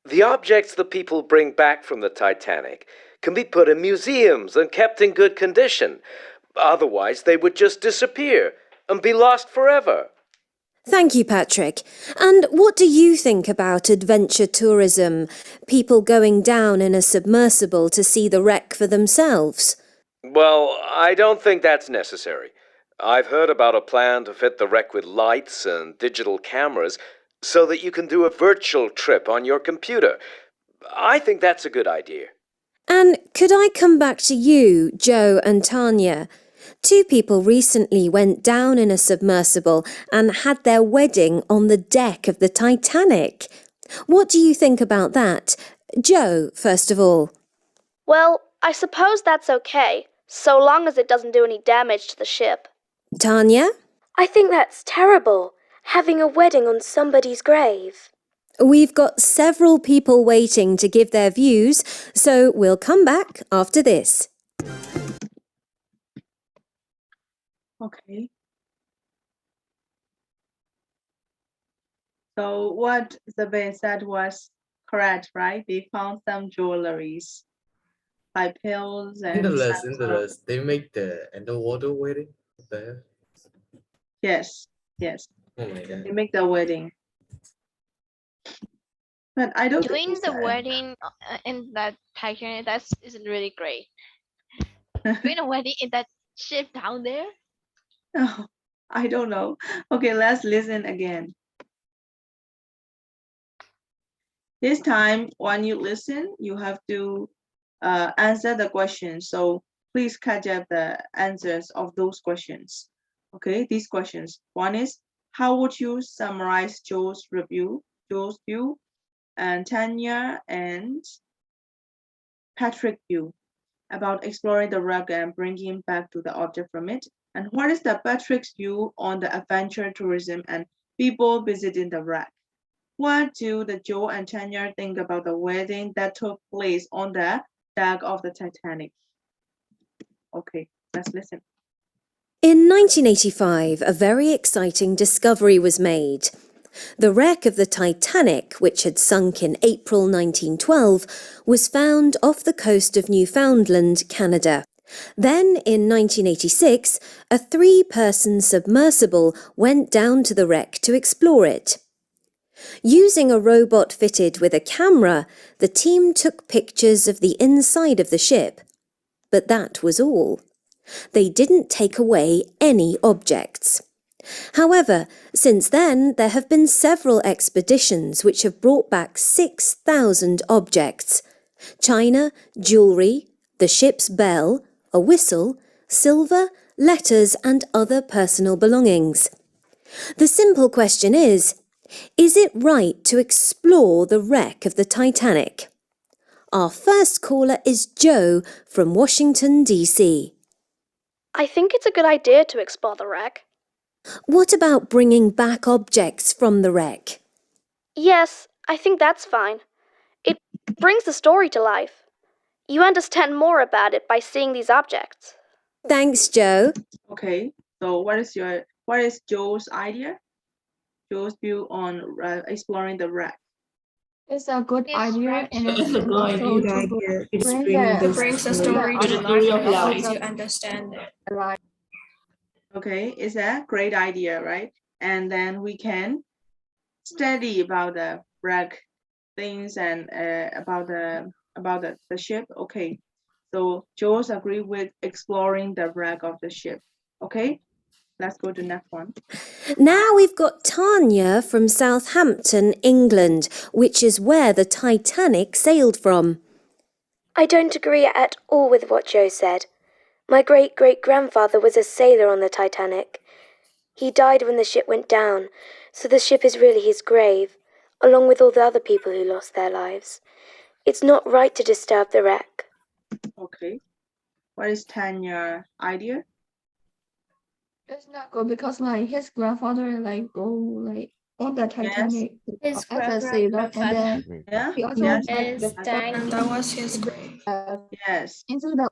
The objects the people bring back from the Titanic can be put in museums and kept in good condition. Otherwise, they would just disappear and be lost forever. Thank you, Patrick. And what do you think about adventure tourism? People going down in a submersible to see the wreck for themselves? Well, I don't think that's necessary. I've heard about a plan to fit the wreck with lights and digital cameras so that you can do a virtual trip on your computer. I think that's a good idea. And could I come back to you, Joe and Tanya? 2 people recently went down in a submersible and had their wedding on the deck of the Titanic. What do you think about that? Joe, first of all. Well, I suppose that's okay, so long as it doesn't do any damage to the ship. Tanya? I think that's terrible, having a wedding on somebody's grave. We've got several people waiting to give their views, so we'll come back after this. Okay. So what Zabin said was correct, right? They found some jewelries, like pills and Interless. They make the underwater wedding there. yes, Oh my god. they make the wedding. But I don't think Doing it's the wedding in that Titanic, that's isn't really great. Doing a wedding in that ship down there. Oh, I don't know. Okay, let's listen again. This time, when you listen, you have to answer the question. So please catch up the answers of those questions. Okay, these questions. One is, how would you summarize Joe's view, and Tanya and Patrick's view about exploring the wreck and bringing back to the object from it? And what is the Patrick's view on the adventure tourism and people visiting the wreck? What do the Joe and Tanya think about the wedding that took place on the deck of the Titanic? Okay, let's listen. In 1985, a very exciting discovery was made. The wreck of the Titanic, which had sunk in April 1912, was found off the coast of Newfoundland, Canada. Then, in 1986, a 3-person submersible went down to the wreck to explore it. Using a robot fitted with a camera, the team took pictures of the inside of the ship. But that was all. They didn't take away any objects. However, since then, there have been several expeditions which have brought back 6,000 objects: china, jewellery, the ship's bell, a whistle, silver, letters and other personal belongings. The simple question is it right to explore the wreck of the Titanic? Our first caller is Joe from Washington, D.C. I think it's a good idea to explore the wreck. What about bringing back objects from the wreck? Yes, I think that's fine. It brings the story to life. You understand more about it by seeing these objects. Thanks, Joe. Okay, so what is Joe's idea? Joe's view on exploring the wreck. It's a good idea, and It's it's a good also idea. to It's bring bring the the brings the story story to to life life and and helps helps you you understand it. right. Okay, it's a great idea, right? And then we can study about the wreck things and about the ship. Okay, so Joe's agree with exploring the wreck of the ship. Okay, let's go to next one. Now we've got Tanya from Southampton, England, which is where the Titanic sailed from. I don't agree at all with what Joe said. My great-great-grandfather was a sailor on the Titanic. He died when the ship went down, so the ship is really his grave, along with all the other people who lost their lives. It's not right to disturb the wreck. Okay, what is Tanya's idea? It's not good because like his grandfather like go like on the Titanic His as a sailor, and then Yeah, he also yes, like Is that that was his grave. yes. into the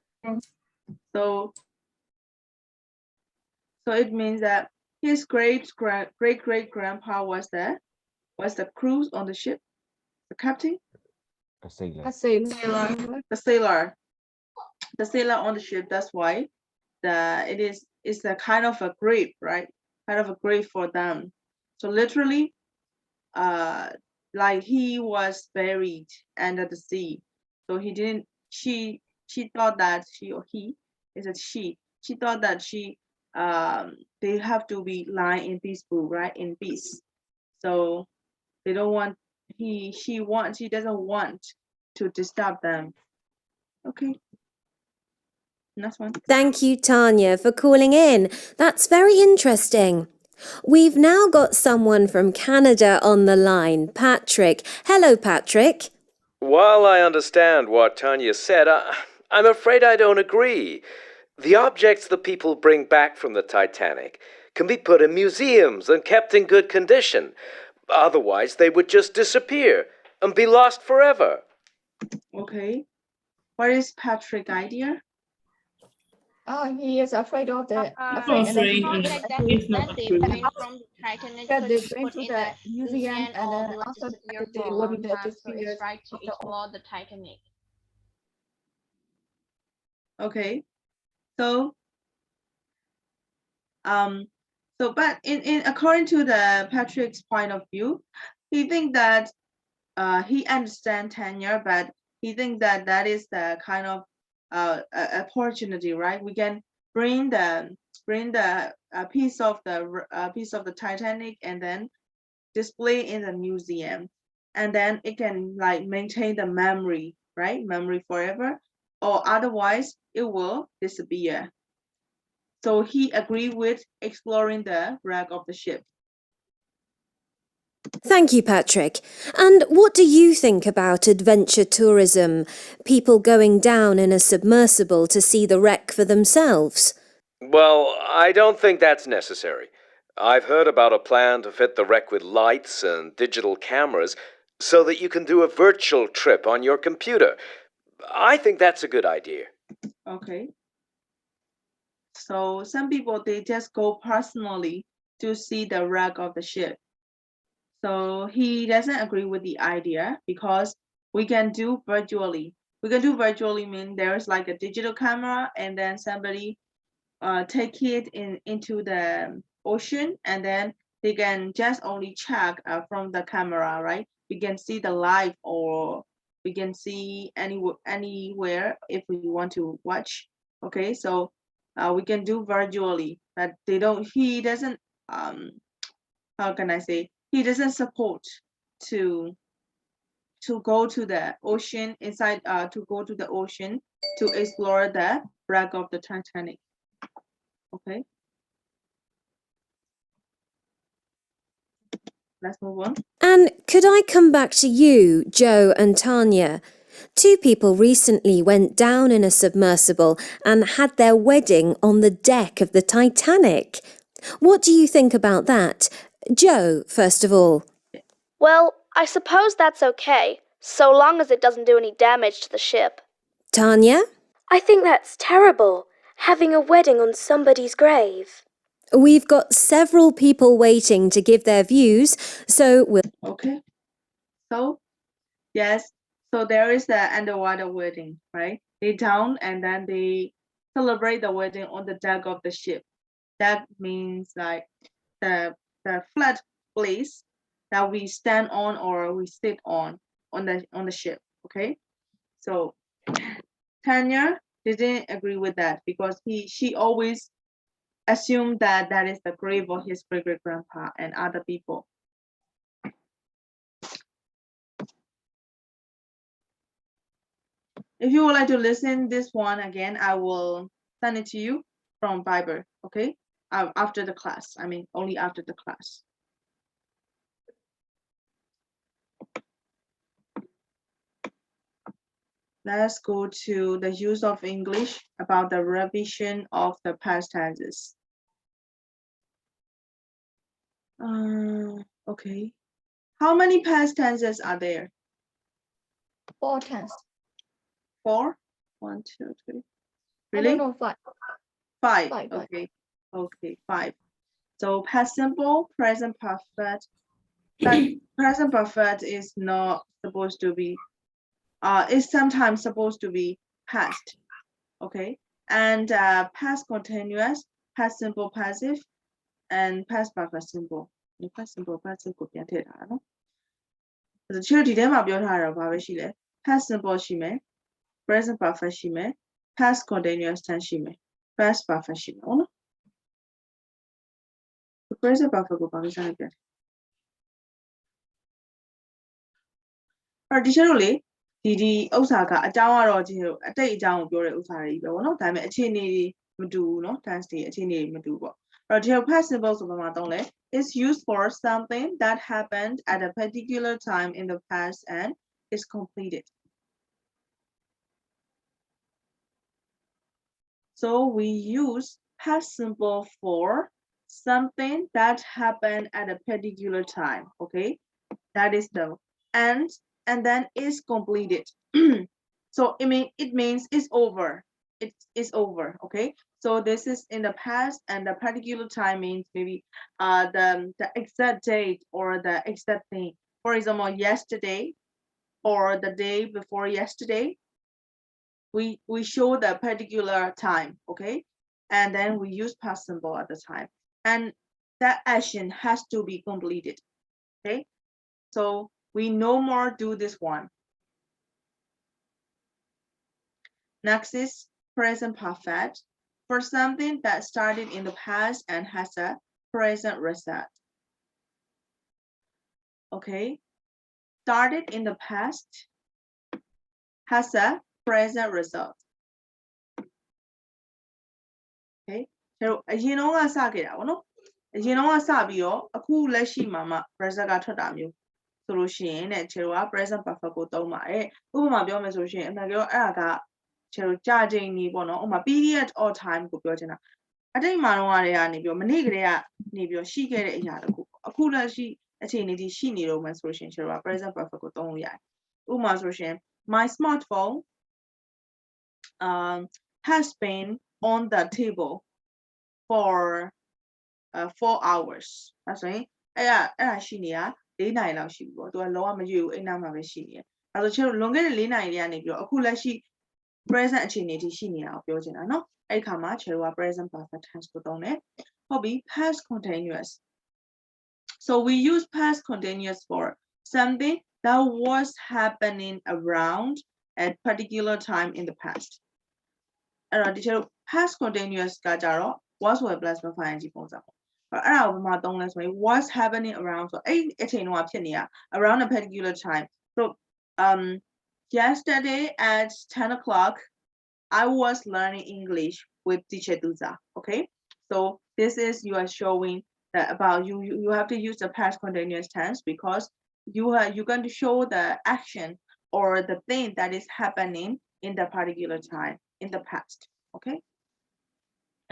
So it means that his great great grandpa was the crew on the ship, the captain, A sailor. a sailor. the sailor on the ship. That's why it's a kind of a grave, right? Kind of a grave for them. So literally, like he was buried under the sea. So he didn't. She thought that she or he is it she. She thought that they have to be lying in peaceful, right? In peace. So they don't want she doesn't want to disturb them. Okay. Next one. Thank you, Tanya, for calling in. That's very interesting. We've now got someone from Canada on the line, Patrick. Hello, Patrick. While I understand what Tanya said, I'm afraid I don't agree. The objects the people bring back from the Titanic can be put in museums and kept in good condition. Otherwise, they would just disappear and be lost forever. Okay. What is Patrick's idea? Oh, he is afraid of the Afraid and then not like that. That they bring from the Titanic that they could bring put to in the the museum museum and or then would like to after sit here that they for a will be long the time, so it's experience right to of the explore the Titanic. Okay, so but in according to the Patrick's point of view, he think that he understand Tanya, but he think that that is the kind of opportunity, right? We can bring the piece of the Titanic and then display in the museum, and then it can like maintain the memory, right? Memory forever, or otherwise it will disappear. So he agreed with exploring the wreck of the ship. Thank you, Patrick. And what do you think about adventure tourism? People going down in a submersible to see the wreck for themselves? Well, I don't think that's necessary. I've heard about a plan to fit the wreck with lights and digital cameras so that you can do a virtual trip on your computer. I think that's a good idea. Okay. So some people, they just go personally to see the wreck of the ship. So he doesn't agree with the idea because we can do virtually. We can do virtually mean there's like a digital camera and then somebody take it into the ocean, and then they can just only check from the camera, right? We can see the live, or we can see anywhere if we want to watch. Okay, so we can do virtually, but he doesn't how can I say, he doesn't support to go to the ocean to go to the ocean to explore the wreck of the Titanic. Okay, let's move on. And could I come back to you, Joe and Tanya? Two people recently went down in a submersible and had their wedding on the deck of the Titanic. What do you think about that? Joe, first of all. Well, I suppose that's okay, so long as it doesn't do any damage to the ship. Tanya? I think that's terrible, having a wedding on somebody's grave. We've got several people waiting to give their views, so we'll... Okay, so yes, so there is the underwater wedding, right? They down and then they celebrate the wedding on the deck of the ship. That means like the flat place that we stand on or we sit on the ship. Okay, so Tanya didn't agree with that because she always assumed that that is the grave of his great grandpa and other people. If you would like to listen this one again, I will send it to you from Viber, okay? After the class, I mean, only after the class. Let's go to the use of English about the revision of the past tenses. Okay. How many past tenses are there? 4 tense. 4? 1, 2, 3. I Really? don't know, 5. 5. Five. Okay. Okay, 5. So past simple, present perfect. But present perfect is not supposed to be. It's sometimes supposed to be past. Okay. And past continuous, past simple passive, and past perfect simple. Past simple passive ကိုပြန်ထည့်ထားတာနော်။တချို့ဒီထဲမှာပြောထားတာဘာပဲရှိလဲ past simple ရှိမယ် present perfect ရှိမယ် past continuous tense ရှိမယ် past perfect ရှိမယ်ဟုတ်နော် present perfect ကိုဘာလို့စမ်းပြန်ဒီချက်တို့လေဒီဥစ္စာကအကြောင်းကတော့ဒီအတိတ်အကြောင်းကိုပြောတဲ့ဥစ္စာတွေပဲပေါ့နော်ဒါပေမဲ့အခြေအနေတွေမတူဘူးနော် tense တွေအခြေအနေတွေမတူပေါ့အဲ့တော့ဒီ past simple ဆိုဘာမှသုံးလဲ is used for something that happened at a particular time in the past and is completed. So we use past simple for something that happened at a particular time, okay? That is the and then is completed. So it means it's over. It is over, okay? So this is in the past, and the particular time means maybe the exact date or the exact thing. For example, yesterday or the day before yesterday, we show the particular time, okay? And then we use past simple at the time. And that action has to be completed, okay? So we no more do this one. Next is present perfect. For something that started in the past and has a present result. Okay, started in the past, has a present result. Okay, အရင်တော့ကစခဲ့တာဗောနော်အရင်တော့ကစပြီးတော့အခုလက်ရှိမှာမှ present ကထွက်တာမျိုးဆိုလို့ရှိရင်တဲ့ခြေတို့က present perfect ကိုသုံးပါတယ်ဥပမာပြောမယ်ဆိုလို့ရှိရင်အမှန်ကတော့အဲ့ဒါကခြေတို့ကြာချိန်နေပေါ့နော်ဥပမာ period or time ကိုပြောချင်တာအတိတ်မှာတော့ကနေပြီးတော့မနေ့ကတည်းကနေပြီးတော့ရှိခဲ့တဲ့အရာတခုအခုလက်ရှိအခြေအနေဒီရှိနေတော့မှဆိုလို့ရှိရင်ခြေတို့က present perfect ကိုသုံးလို့ရတယ်ဥပမာဆိုလို့ရှိရင် my smartphone has been on the table for 4 hours အဲ့ဆိုရင်အဲ့ဒါရှိနေတာ4နာရီလောက်ရှိပြီပေါ့သူကလောကမရွေ့ဘူးအိမ်နာမှာပဲရှိနေတယ်အဲ့ဆိုချေလွန်ခဲ့တဲ့4နာရီလေးကနေပြီးတော့အခုလက်ရှိ present အခြေအနေထိရှိနေတာကိုပြောချင်တာเนาะအဲ့ခါမှာချေက present perfect tense ကိုသုံးတယ်ဟုတ်ပြီ past continuous so we use past continuous for something that was happening around at particular time in the past အဲ့တော့ဒီချေ past continuous ကကြတော့ was were plus မ ing ပုံစံပေါ့အဲ့ဒါကိုဘယ်မှာသုံးလဲဆိုရင် was happening around ဆိုအဲ့အချိန်တုန်းကဖြစ်နေတာ around a particular time so yesterday at 10 o'clock I was learning English with teacher Thuzar okay so this is you are showing that about you have to use the past continuous tense because you're going to show the action or the thing that is happening in the particular time in the past okay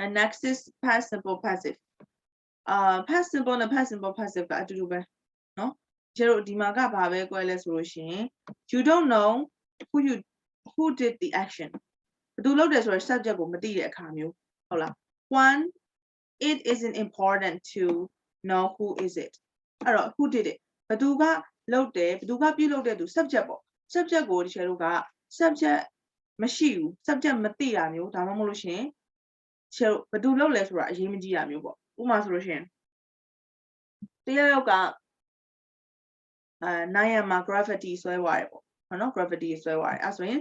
and next is past simple passive past simple နဲ့ past simple passive ကအတူတူပဲเนาะကျတို့ဒီမှာကဘာပဲ꿰လဲဆိုလို့ရှိရင် you don't know who did the action ဘယ်သူလုပ်တယ်ဆိုတော့ subject ကိုမသိတဲ့အခါမျိုးဟုတ်လား one it isn't important to know who is it အဲ့တော့ who did it ဘယ်သူကလုပ်တယ်ဘယ်သူကပြုလုပ်တဲ့သူ subject ပေါ့ subject ကိုဒီကျတို့က subject မရှိဘူး subject မသိတာမျိုးဒါမှမဟုတ်လို့ရှိရင်ကျတို့ဘယ်သူလုပ်လဲဆိုတာအရေးမကြီးတာမျိုးပေါ့ဥပမာဆိုလို့ရှိရင်တယောက်ကနိုင်ရမှာ gravity ဆွဲသွားတယ်ပေါ့ဟုတ်နော် gravity ဆွဲသွားတယ်အဲ့ဆိုရင်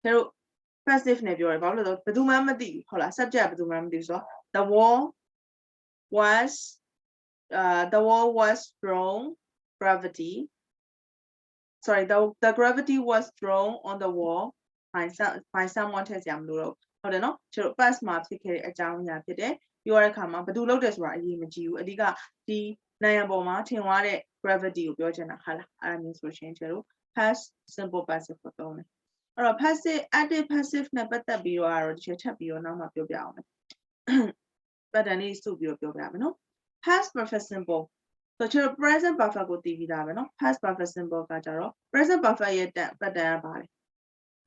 ကျတို့ passive နဲ့ပြောရဘာလို့လဲဆိုတော့ဘယ်သူမှမသိဘူးဟုတ်လား subject ဘယ်သူမှမသိဘူးဆိုတော့ the wall was thrown gravity sorry the gravity was thrown on the wall by someone ထည့်စရာမလိုတော့ဟုတ်တယ်နော်ကျတို့ past မှာဖြစ်ခဲ့တဲ့အကြောင်းအရာဖြစ်တယ်ပြောရတဲ့အခါမှာဘယ်သူလုပ်တယ်ဆိုတာအရေးမကြီးဘူးအဓိကဒီနိုင်ရပေါ်မှာထင်သွားတဲ့ gravity ကိုပြောချင်တာဟာလားအဲ့ဒါမျိုးဆိုရှင်ကျတို့ past simple passive ကိုသုံးတယ်အဲ့တော့ passive active passive နဲ့ပတ်သက်ပြီးတော့ဒီချက်ထပ်ပြီးတော့နောက်မှပြောပြအောင်မယ် pattern လေးစုပြီးတော့ပြောပြမယ်နော် past perfect simple ဆိုကျတော့ present perfect ကိုသိပြီးသားပဲနော် past perfect simple ကကြတော့ present perfect ရဲ့ pattern ကပါတယ်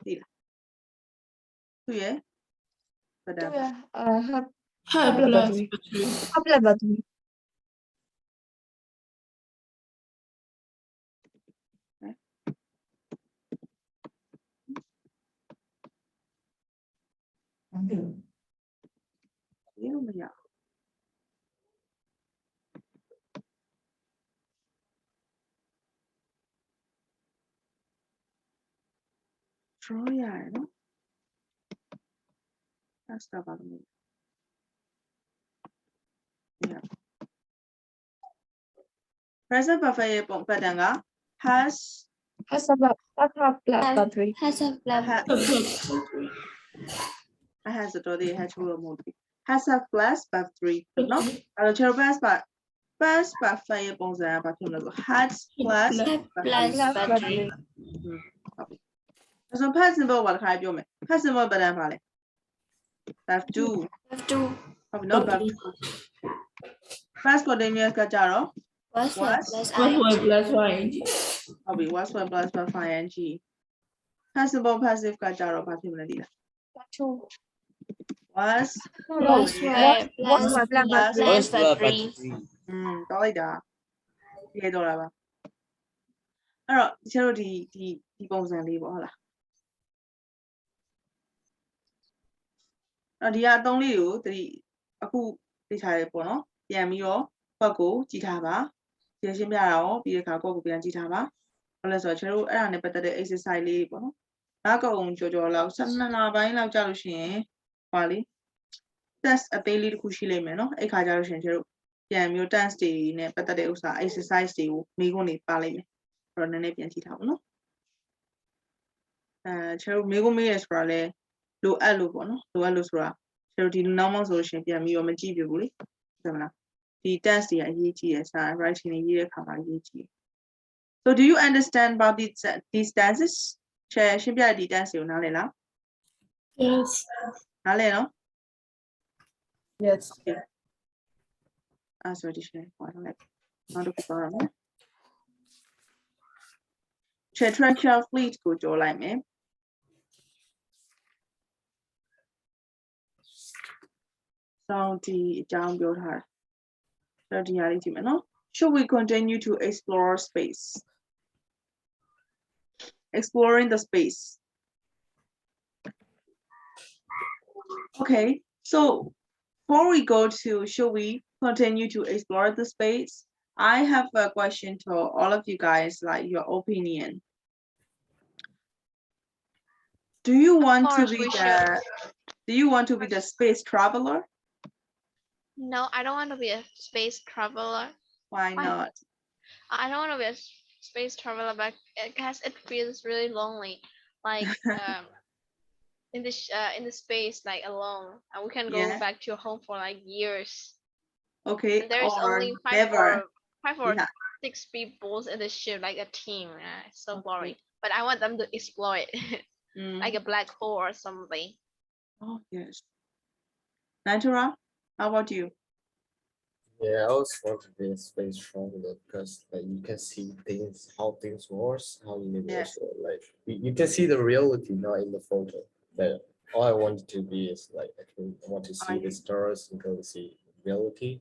သိလားသူရဲ့ pattern have battery draw ရတယ်နော် that's the bottom yeah present perfect ရဲ့ပုံ pattern က has a battery has တော့ဒီ has လို့မဟုတ်ဘူး has a flash battery နော်အဲ့တော့ chero past perfect ရဲ့ပုံစံကဘာဖြစ်မလဲဆို has flash battery အဲ့ဆို past simple ဘာတစ်ခါပြောမယ် past simple pattern ပါလေ have to ဟုတ်ပြီနော် past continuous ကကြတော့ was plus ing ဟုတ်ပြီ was plus ing past simple passive ကကြတော့ဘာဖြစ်မလဲဒီလား was Plus square plus One b plus plus Plus a 3. တော်လိုက်တာပြေတော့လားပါအဲ့တော့တချို့ဒီပုံစံလေးပေါ့ဟုတ်လားအဲ့ဒီကအသုံးလေးကိုတတိအခုသိထားရပေါ့နော်ပြန်ပြီးတော့ကွက်ကိုကြည့်ထားပါရှင်းပြတာရောပြီးတဲ့အခါကွက်ကိုပြန်ကြည့်ထားပါဟုတ်လဲဆိုတော့ကျွန်တော်တို့အဲ့ဒါနဲ့ပတ်သက်တဲ့ exercise လေးပေါ့နော်နောက်ကောင်ကြော်လောက်12လပိုင်းလောက်ကြာလို့ရှိရင်ဟောလေ test အသေးလေးတစ်ခုရှိလိမ့်မယ်နော်အဲ့ခါကျလို့ရှိရင်ကျွန်တော်တို့ပြန်ပြီး test တွေနဲ့ပတ်သက်တဲ့ဥစ္စာ exercise တွေကိုမိကုန်းတွေပါလိမ့်မယ်အဲ့တော့နည်းနည်းပြန်ကြည့်ထားပါနော်ကျွန်တော်မိကုန်းမေးရဆိုတာလဲလိုအပ်လို့ပေါ့နော်လိုအပ်လို့ဆိုတာကျွန်တော်ဒီနောက်မှဆိုလို့ရှိရင်ပြန်ပြီးတော့မကြည့်ပြဘူးလေဟုတ်မလားဒီ test တွေကအရေးကြီးတယ်စာ writing တွေရေးတဲ့အခါမှာအရေးကြီးတယ် so do you understand about these dances ရှင်းပြတဲ့ဒီ dance တွေကိုနားလည်လား Yes. နားလည်နော် Yes.ဆိုဒီရှင်းဟောလိုက်နောက်တစ်ခုပါရမယ်Treasure fleet ကိုကြော်လိုက်မယ်စောင့်ဒီအကြောင်းပြောထားတာဒီဟာလေးကြည့်မယ်နော် Should we continue to explore space exploring the space okay so before we go to should we continue to explore the space I have a question to all of you guys like your opinion do you want to course be we the do you want to be the space traveler No, I don't want to be a space traveler. why not I don't want to be a space traveler, but because it feels really lonely, like in the space, like alone, and we can go Yeah. back to your home for like years. okay And there is or only never five or Yeah. 6 people in the ship, like a team. It's so boring. But I want them to explore it, like a black hole or something. oh yes Natura how about you Yeah, I also want to be a space traveler because like you can see things, how things works, how universe works. Like you can see the reality not in the photo. But all I want to be is like actually I want to see the stars and go see reality.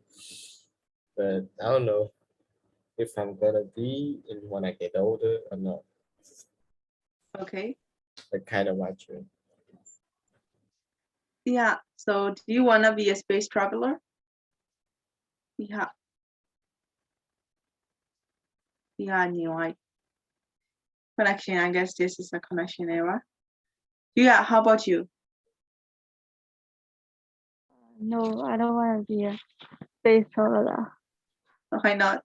But I don't know if I'm gonna be in when I get older or not. okay That kind of my dream. yeah so do you want to be a space traveler yeah new connection I guess this is a connection error yeah how about you No, I don't want to be a space traveler. why not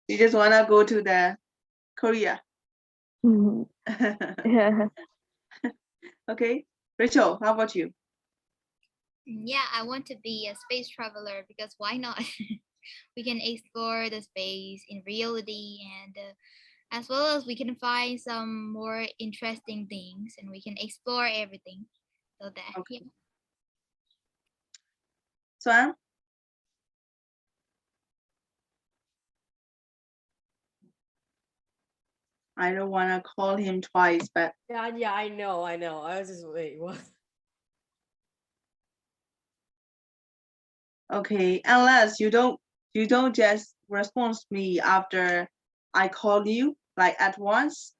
you just want to go to the Korea Yeah. okay Rachel how about you Yeah, I want to be a space traveler because why not? We can explore the space in reality and as well as we can find some more interesting things and we can explore everything. So that yeah. Swan I don't want to call him twice but Yeah, I know. I was just wait, what? okay unless you don't just respond to me after I call you like at once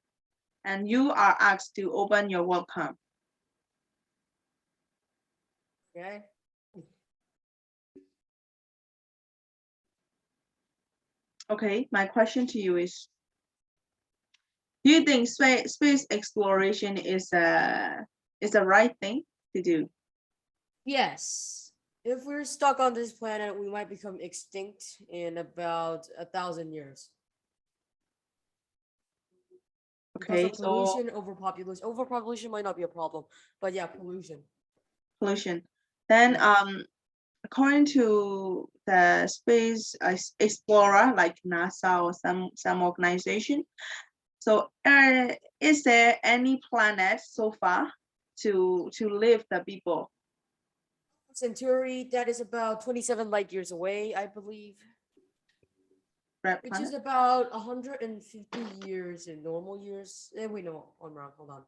and you are asked to open your webcam Okay. okay my question to you is do you think space exploration is the right thing to do Yes. If we're stuck on this planet, we might become extinct in about 1,000 years. Because okay of so pollution, overpopulation. Overpopulation might not be a problem, but yeah, pollution. then according to the space explorer like NASA or some organization so is there any planet so far to live the people Centauri, that is about 27 light years away, I believe. Red Which planet? is about 150 years in normal years. Wait, no, I'm wrong. Hold on.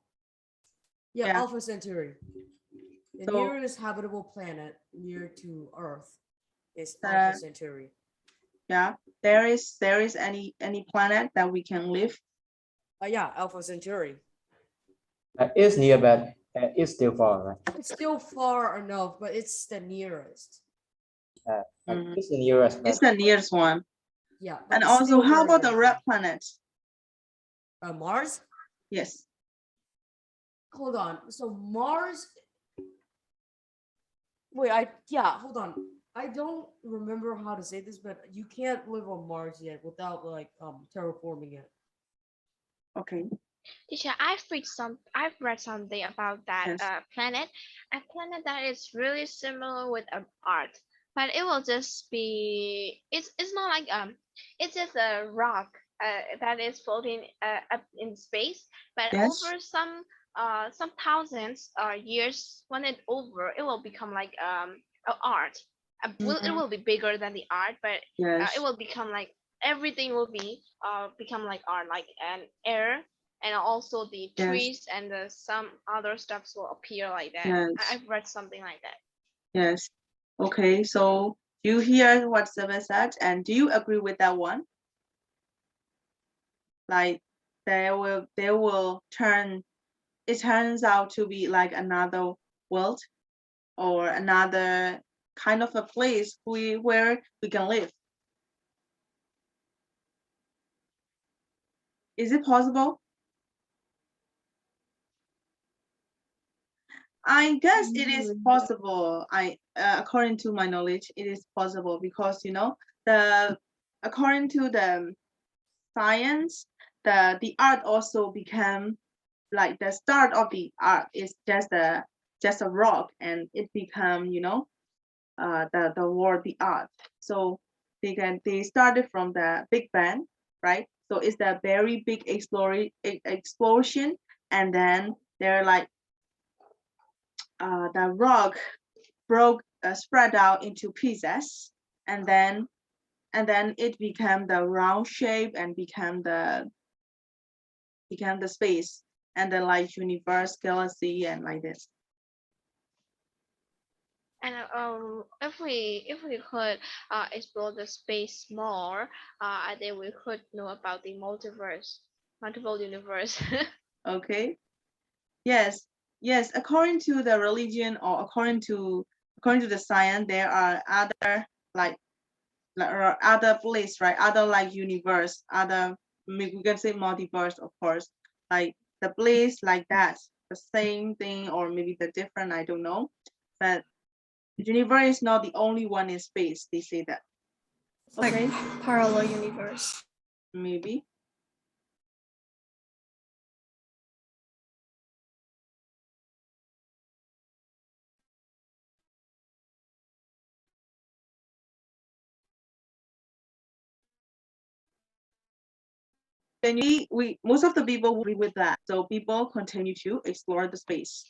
Yeah, Yeah. Alpha Centauri. The So- nearest habitable planet near to Earth is Uh, Alpha Centauri. Yeah, there is any planet that we can live. Yeah, Alpha Centauri. It's near, but it's still far, right? It's still far enough, but it's the nearest. It's the nearest. It's the nearest one. Yeah. but And it's also, still how very about the red planet? Mars? Yes. Hold on. So Mars. Wait, hold on. I don't remember how to say this, but you can't live on Mars yet without like terraforming it. Okay. Teacher, I've read something about that Yes. planet, a planet that is really similar with art, but it will just be it's not like it's just a rock that is floating up in space, but Yes. over some thousands years, when it over, it will become like a art. It will be bigger than the art, but Yes. it will become like everything will be become like art, like an air, and also the Yes. trees and some other stuffs will appear like that. Yes. I've read something like that. Yes. Okay, so you hear what Seven said, and do you agree with that one? Like they will turn, it turns out to be like another world or another kind of a place where we can live. Is it possible? I guess it is possible. According to my knowledge, it is possible because according to the science, the art also became like the start of the art is just a rock, and it become the word the art. So they started from the Big Bang, right? So it's the very big explosion, and then they're like the rock broke spread out into pieces, and then it became the round shape and became the space, and then like universe, galaxy, and like this. And if we could explore the space more, I think we could know about the multiple universe. Okay. Yes. According to the religion, or according to the science, there are other like other place, right? Other like universe, other, we can say multiverse, of course. Like the place like that, the same thing, or maybe the different, I don't know. But the universe is not the only one in space. They say that. Okay. Like parallel universe. Maybe. Then we most of the people agree with that. So people continue to explore the space.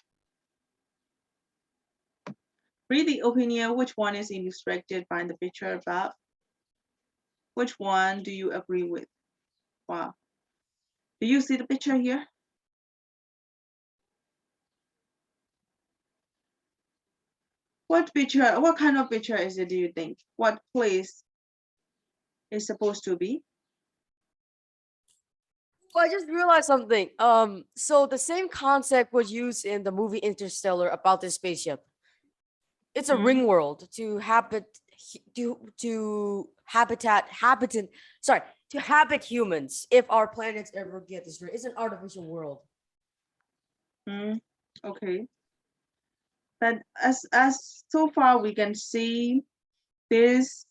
Read the opinion. Which one is illustrated by the picture above? Which one do you agree with? Wow. Do you see the picture here? What picture? What kind of picture is it, do you think? What place is supposed to be? Well, I just realized something. So the same concept was used in the movie Interstellar about this spaceship. It's a ring world to habit humans if our planets ever get destroyed. It's an artificial world. Okay. But as so far we can see, this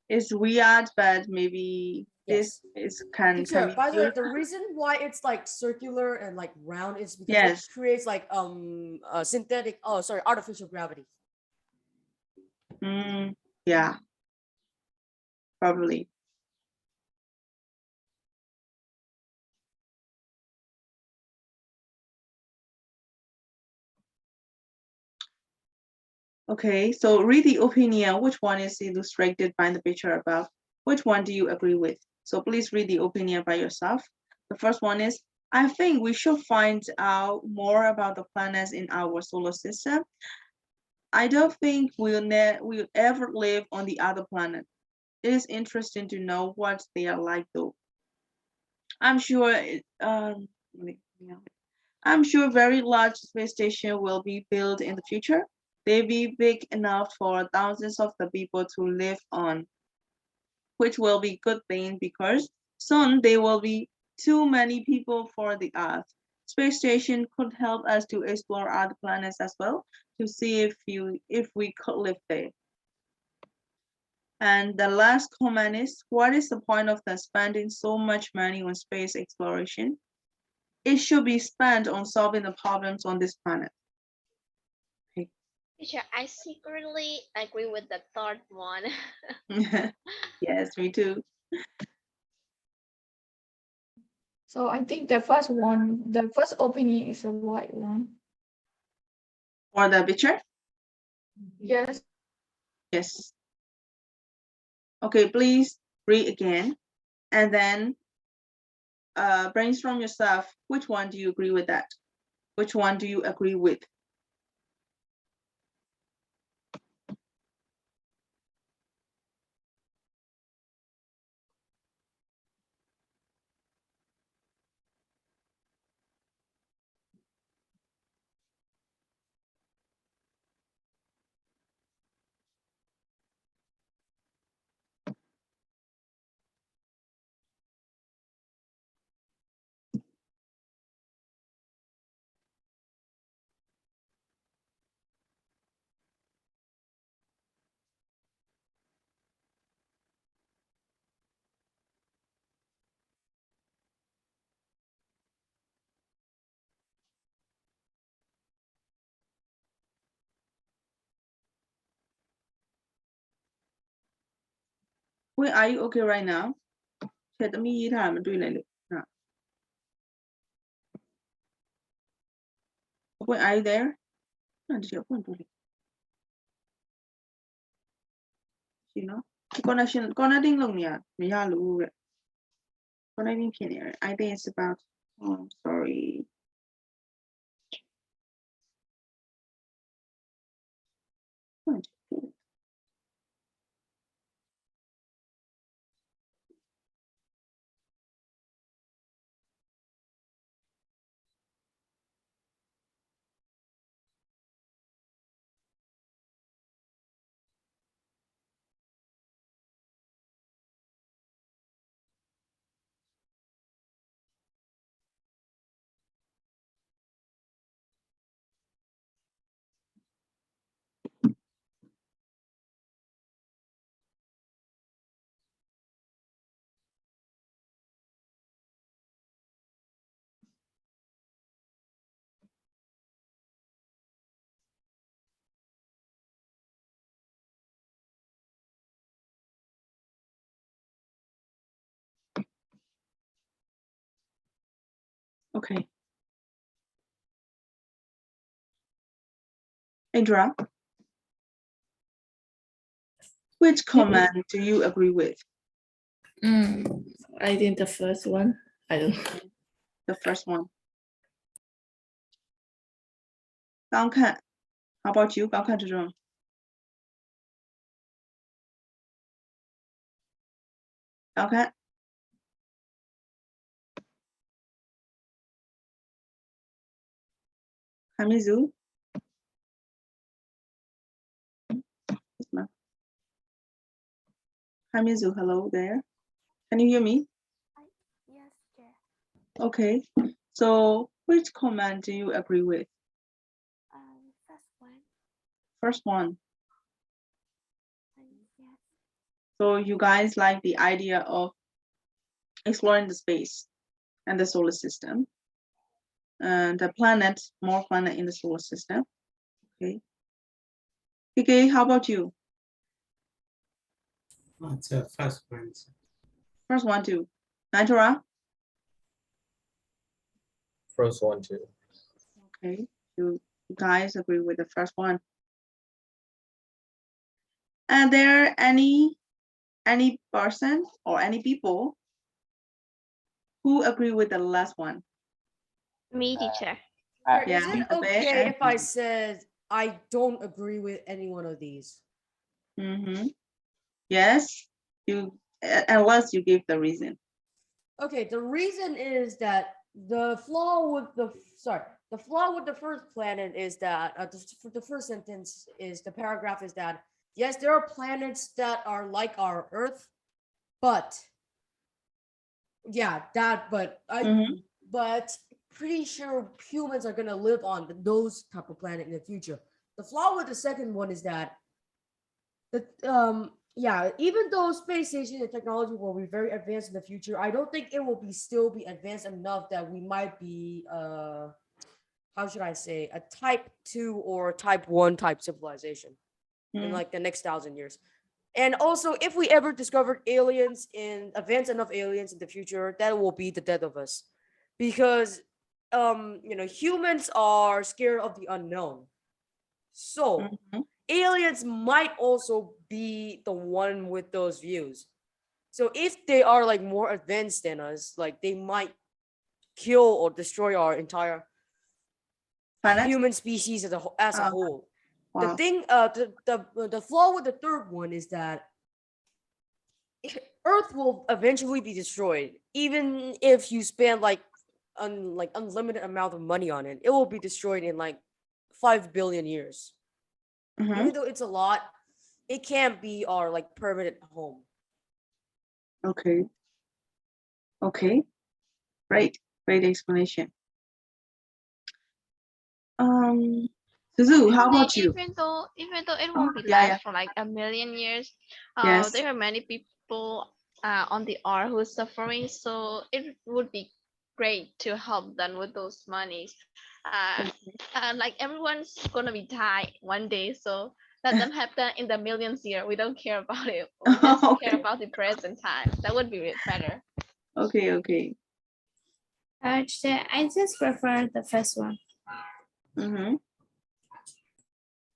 is weird, but maybe this is can Teacher, be by the way, used. the reason why it's like circular and like round is because Yes. it creates like artificial gravity. Yeah, probably. Okay, so read the opinion. Which one is illustrated by the picture above? Which one do you agree with? So please read the opinion by yourself. The first one is I think we should find out more about the planets in our solar system. I don't think we'll ever live on the other planet. It is interesting to know what they are like, though. I'm sure I'm sure very large space station will be built in the future. They'll be big enough for thousands of the people to live on, which will be good thing because soon there will be too many people for the Earth. Space station could help us to explore other planets as well to see if we could live there. And the last comment is, what is the point of them spending so much money on space exploration? It should be spent on solving the problems on this planet. Teacher, I secretly agree with the third one. Yes, me too. So I think the first opening is a white one. For the picture? Yes. Yes. Okay, please read again and then brainstorm yourself. Which one do you agree with that? Which one do you agree with? Wait, are you okay right now? เธอจะมีถามมันดูเลยนะ Wait, are you there? นั่นเดี๋ยวคนดูเลย you know connection ลงเนี่ยไม่อยากรู้เลย connecting ผิดเนี่ย I think it's about sorry okay Indra which comment do you agree with I think the first one. I don't know. the first one 刚看 how about you 刚看这种 刚看 Hamizu Hamizu hello there can you hear me Yes, Chair. okay so which comment do you agree with First one. first one Yes. so you guys like the idea of exploring the space and the solar system and the planet more planet in the solar system okay PK how about you What's the first one? first one too Natura First one too. okay you guys agree with the first one and there any person or any people who agree with the last one Me, teacher. Sir, Yeah, is it the bear okay and if I said I don't agree with any one of these? Yes, you unless you give the reason. Okay, the reason is that the flaw with the first planet is that the first sentence is the paragraph is that yes, there are planets that are like our Earth, but yeah, but pretty sure humans are gonna live on those type of planet in the future. The flaw with the second one is that even though space station and technology will be very advanced in the future, I don't think it will still be advanced enough that we might be how should I say, a type 2 or type 1 type civilization in like the next 1,000 years. And also, if we ever discovered aliens in advanced enough aliens in the future, that will be the death of us, because humans are scared of the unknown. So aliens might also be the one with those views. So if they are like more advanced than us, like they might kill or destroy our entire human species as a whole. The Wow. thing, the flaw with the third one is that Earth will eventually be destroyed, even if you spend like unlimited amount of money on it. It will be destroyed in like 5 billion years. Even though it's a lot, it can't be our like permanent home. Okay. Okay. Great explanation. Suzu, how about you? Even though it won't be yeah, last for like a million years, Yes. there are many people on the earth who are suffering. So it would be great to help them with those monies. Like everyone's gonna be die one day, so let them happen in the millions year. We don't care about it. We just care about the present time. That would be better. Okay. I just prefer the first one.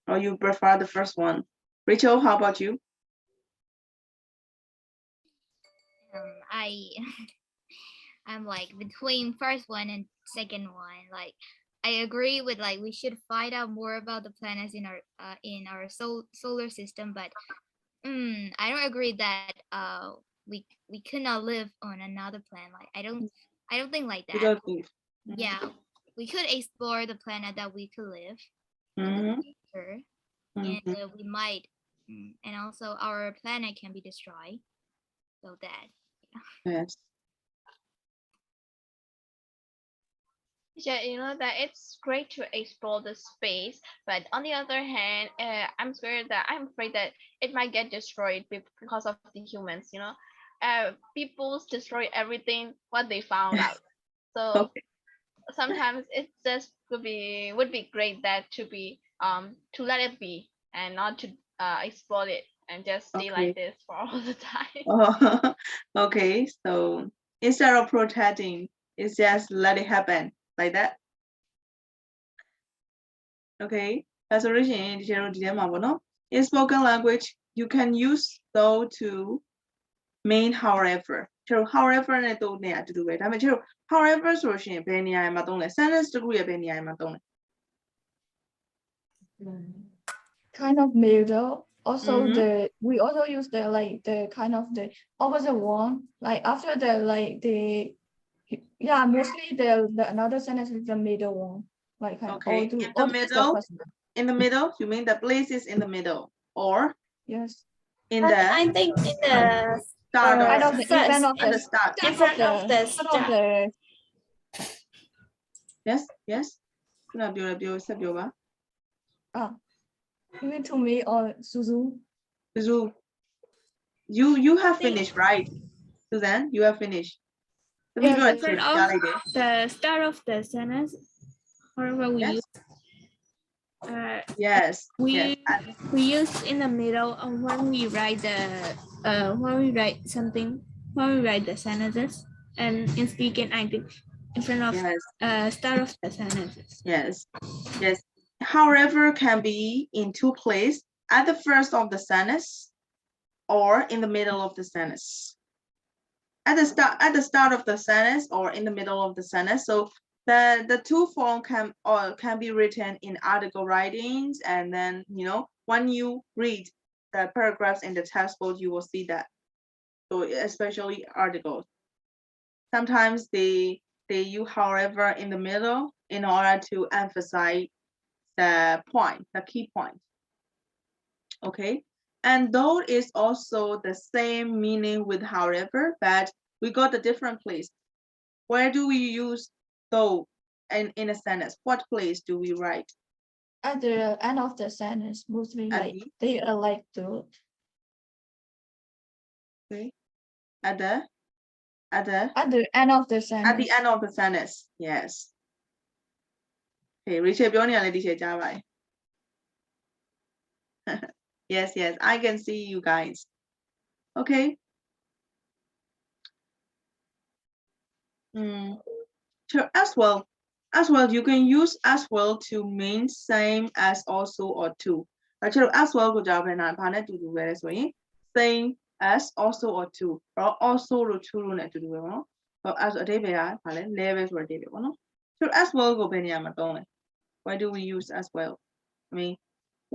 Oh, you prefer the first one. Rachel, how about you? I'm like between first one and second one. Like I agree with like we should find out more about the planets in our solar system, but I don't agree that we could not live on another planet. Like I don't think like You that. don't think? Yeah, we could explore the planet that we could live in the future, and we might, and also our planet can be destroyed, so that. Yes. Yeah, you know that it's great to explore the space, but on the other hand, I'm afraid that it might get destroyed because of the humans. People destroy everything what they found out. So sometimes it just would be great that to let it be and not to explode it and just stay like this for all the time. Oh, okay, so instead of protecting, it's just let it happen like that. Okay, that's originally in spoken language, you can use though to mean however. however နဲ့တော့နေရာတူတူပဲဒါပေမဲ့ကျတော့ however ဆိုလို့ရှိရင်ဘယ်နေရာမှာသုံးလဲ sentence တစ်ခုရဲ့ဘယ်နေရာမှာသုံးလဲ kind of middle. Also we also use the kind of the opposite one. Like after mostly the another sentence is the middle one. Like okay, in the middle, you mean the place is in the middle, or yes, I think in the start kind of the first, event of at the start, in front of the start. yes. ခုနပြောဆက်ပြောပါ even to me or Suzu. You have finished, right? Suzanne, you have finished. In front of the start of the sentence, however we use. We use in the middle when we write the sentences, and in speaking I think in front of start of the sentences. Yes. However can be in two places, at the first of the sentence or in the middle of the sentence. At the start of the sentence or in the middle of the sentence. So The two form can be written in article writings, and then when you read the paragraphs in the textbook, you will see that. So especially articles. Sometimes they use however in the middle in order to emphasize the key point. Okay, and though is also the same meaning with however, but we got a different place. Where do we use though in a sentence? What place do we write? At the end of the sentence, mostly like they are like to. Okay, at the end of the sentence. At the end of the sentence, yes. Okay, Rachel ပြောနေရလဲဒီချက်ကြားပါတယ် Yes, I can see you guys. Okay. So as well, you can use as well to mean same as also or to. As well ကိုကြောက်ပြန်တာဘာနဲ့တူတူပဲလဲဆိုရင် same as also or to or also လို့ to လို့ နဲ့တူတူပဲပေါ့နော် So as အဓိပ္ပာယ်ကဘာလဲ level ဆိုတဲ့အဓိပ္ပာယ်ပေါ့နော် So as well ကိုဘယ်နေရာမှာသုံးလဲ Why do we use as well? I mean,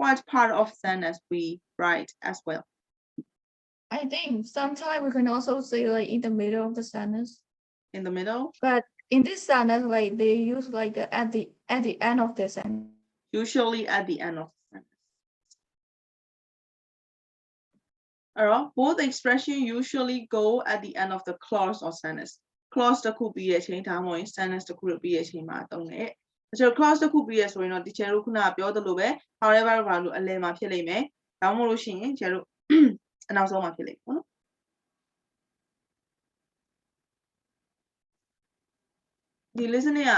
what part of sentence we write as well? I think sometimes we can also say like in the middle of the sentence. In the middle? But in this sentence, like they use like at the end of the sentence. Usually at the end of the sentence. Alright, both expressions usually go at the end of the clause or sentence. Clause တစ်ခုပြီးရဲ့အချိန်ဒါမှမဟုတ် sentence တစ်ခုပြီးရဲ့အချိန်မှာသုံးတယ် So clause တစ်ခုပြီးရဲ့ဆိုရင်တော့ teacher တို့ခုနကပြောသလိုပဲ however ဘာလို့အလယ်မှာဖြစ်လိမ့်မယ်ဒါမှမဟုတ်လို့ရှိရင် teacher တို့အနောက်ဆုံးမှာဖြစ်လိမ့်မယ်ပေါ့နော် ဒီ listening က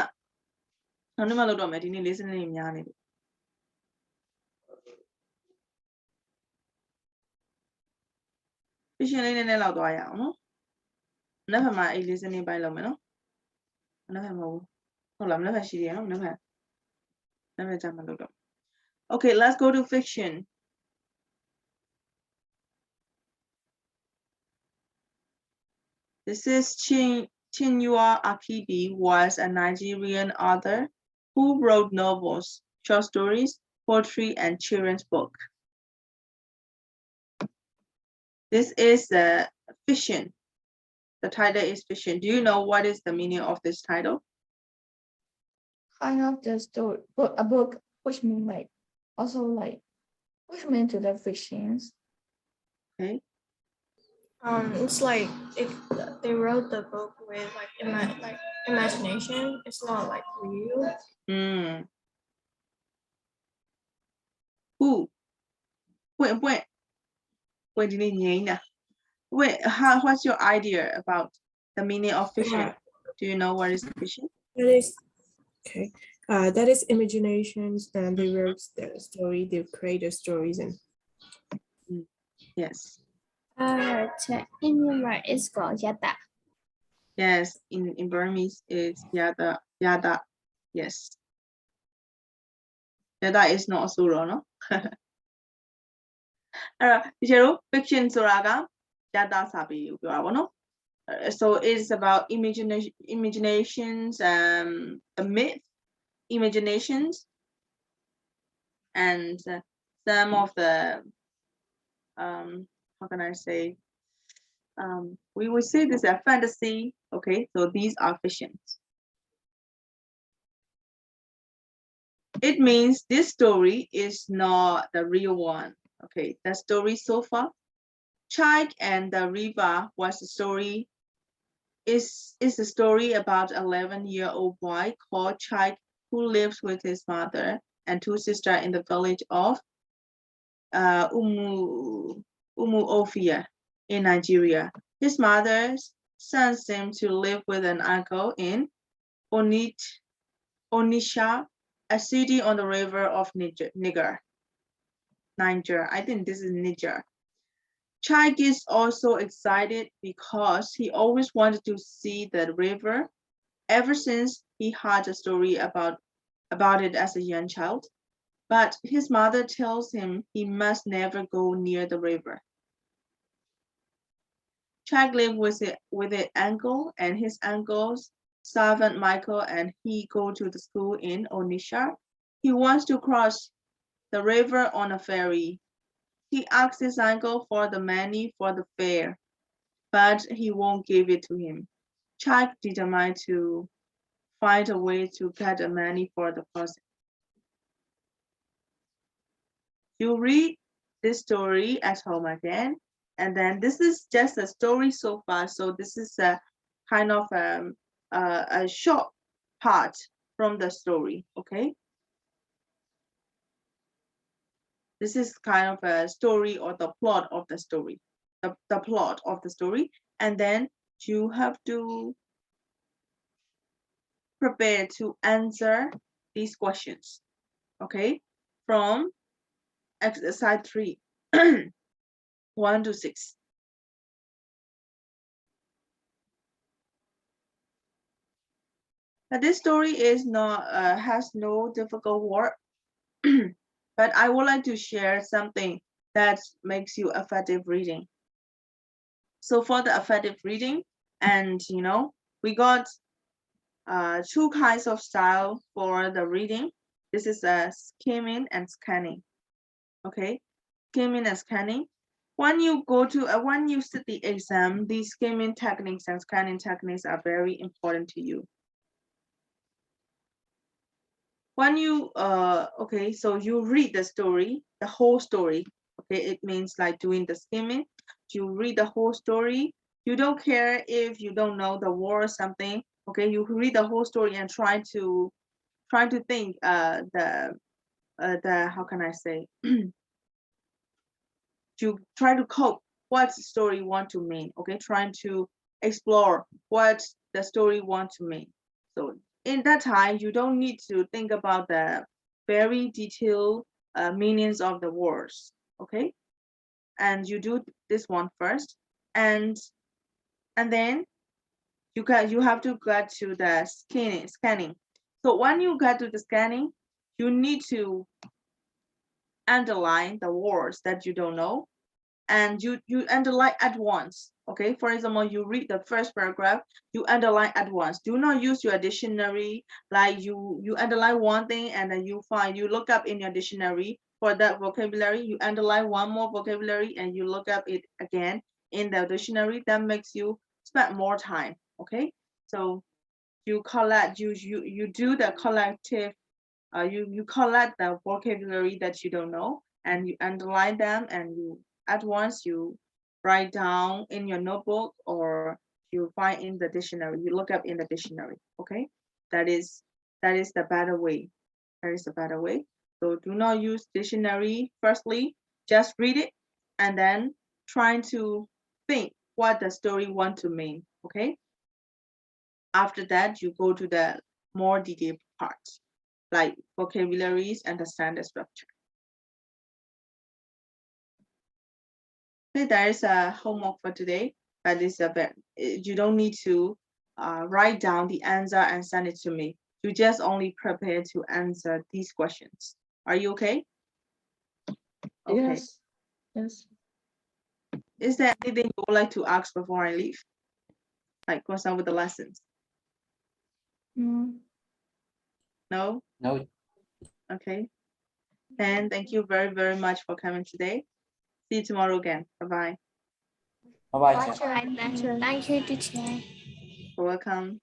နောက်နေ့မှလုပ်တော့မယ်ဒီနေ့ listening များနေပြီ Fiction လေးနည်းနည်းလောက်သွားရအောင်နော်မနေ့ကမှအဲ့ listening ပိုင်းလုပ်မယ်နော်မနေ့ကမဟုတ်ဘူးဟုတ်လားမနေ့ကရှိသေးတယ်နော်မနေ့ကကြာမှလုပ်တော့ Okay, let's go to fiction. This is Chinua Achebe was a Nigerian author who wrote novels, short stories, poetry, and children's book. This is fiction. The title is fiction. Do you know what is the meaning of this title? Kind of the story, a book which mean like also like which mean to the fictions. Okay. It's like if they wrote the book with like imagination, it's not like real. Who? Wait. Wait, what's your idea about the meaning of fiction? Do you know what is fiction? That is okay. That is imaginations, and they wrote the story. They created stories and. Yes. In Myanmar, it's called yada. Yes, in Burmese, it's yada. Yes. Yada is not suro, no? အဲ့တော့ဒီကျတော့ fiction ဆိုတာကယတာစာပေကိုပြောတာပေါ့နော် So it's about imaginations, a myth, imaginations, and some of the how can I say we would say this as fantasy. Okay, so these are fictions. It means this story is not the real one. Okay, the story so far, PreiG and the River was a story. Is a story about 11-year-old boy called PreiG who lives with his mother and two sisters in the village of Umuofia in Nigeria. His mother sends him to live with an uncle in Onitsha, a city on the river of Niger. I think this is Niger. PreiG is also excited because he always wanted to see the river ever since he heard a story about it as a young child. But his mother tells him he must never go near the river. PreiG lived with his uncle, and his uncle's servant Michael and he go to the school in Onisha. He wants to cross the river on a ferry. He asks his uncle for the money for the fare, but he won't give it to him. Chak determined to find a way to get the money for the person. You read this story at home again, and then this is just a story so far. So this is a kind of a short part from the story. Okay. This is kind of a story or the plot of the story, the plot of the story, and then you have to prepare to answer these questions, okay, from exercise 3, 1 to 6. But this story is not has no difficult word, but I would like to share something that makes you effective reading. So for the effective reading, and we got 2 kinds of style for the reading. This is a skimming and scanning. Okay, skimming and scanning. When you go to when you sit the exam, these skimming techniques and scanning techniques are very important to you. When you okay, so you read the story, the whole story. Okay, it means like doing the skimming. You read the whole story. You don't care if you don't know the word or something. Okay, you read the whole story and try to think the how can I say to try to cope what the story want to mean. Okay, trying to explore what the story want to mean. So in that time, you don't need to think about the very detailed meanings of the words. Okay, and you do this one first, and then you have to get to the scanning. So when you get to the scanning, you need to underline the words that you don't know, and you underline at once. Okay, for example, you read the first paragraph, you underline at once. Do not use your dictionary, like you underline one thing and then you look up in your dictionary for that vocabulary, you underline one more vocabulary and you look up it again in the dictionary. That makes you spend more time. Okay, so you collect, you do the collective, you collect the vocabulary that you don't know and you underline them, and you at once you write down in your notebook or you find in the dictionary, you look up in the dictionary. Okay, that is the better way. That is the better way. So do not use dictionary firstly, just read it and then trying to think what the story want to mean. Okay, after that you go to the more detailed parts like vocabularies and the sentence structure. Okay, there is a homework for today, but it's you don't need to write down the answer and send it to me. You just only prepare to answer these questions. Are you okay? Okay. Yes. Yes. Is there anything you would like to ask before I leave? Like concerned with the lessons? Mm. No? No. Okay. And thank you very, very much for coming today. See you tomorrow again. Bye-bye. Bye bye. Thank you, teacher. You're welcome.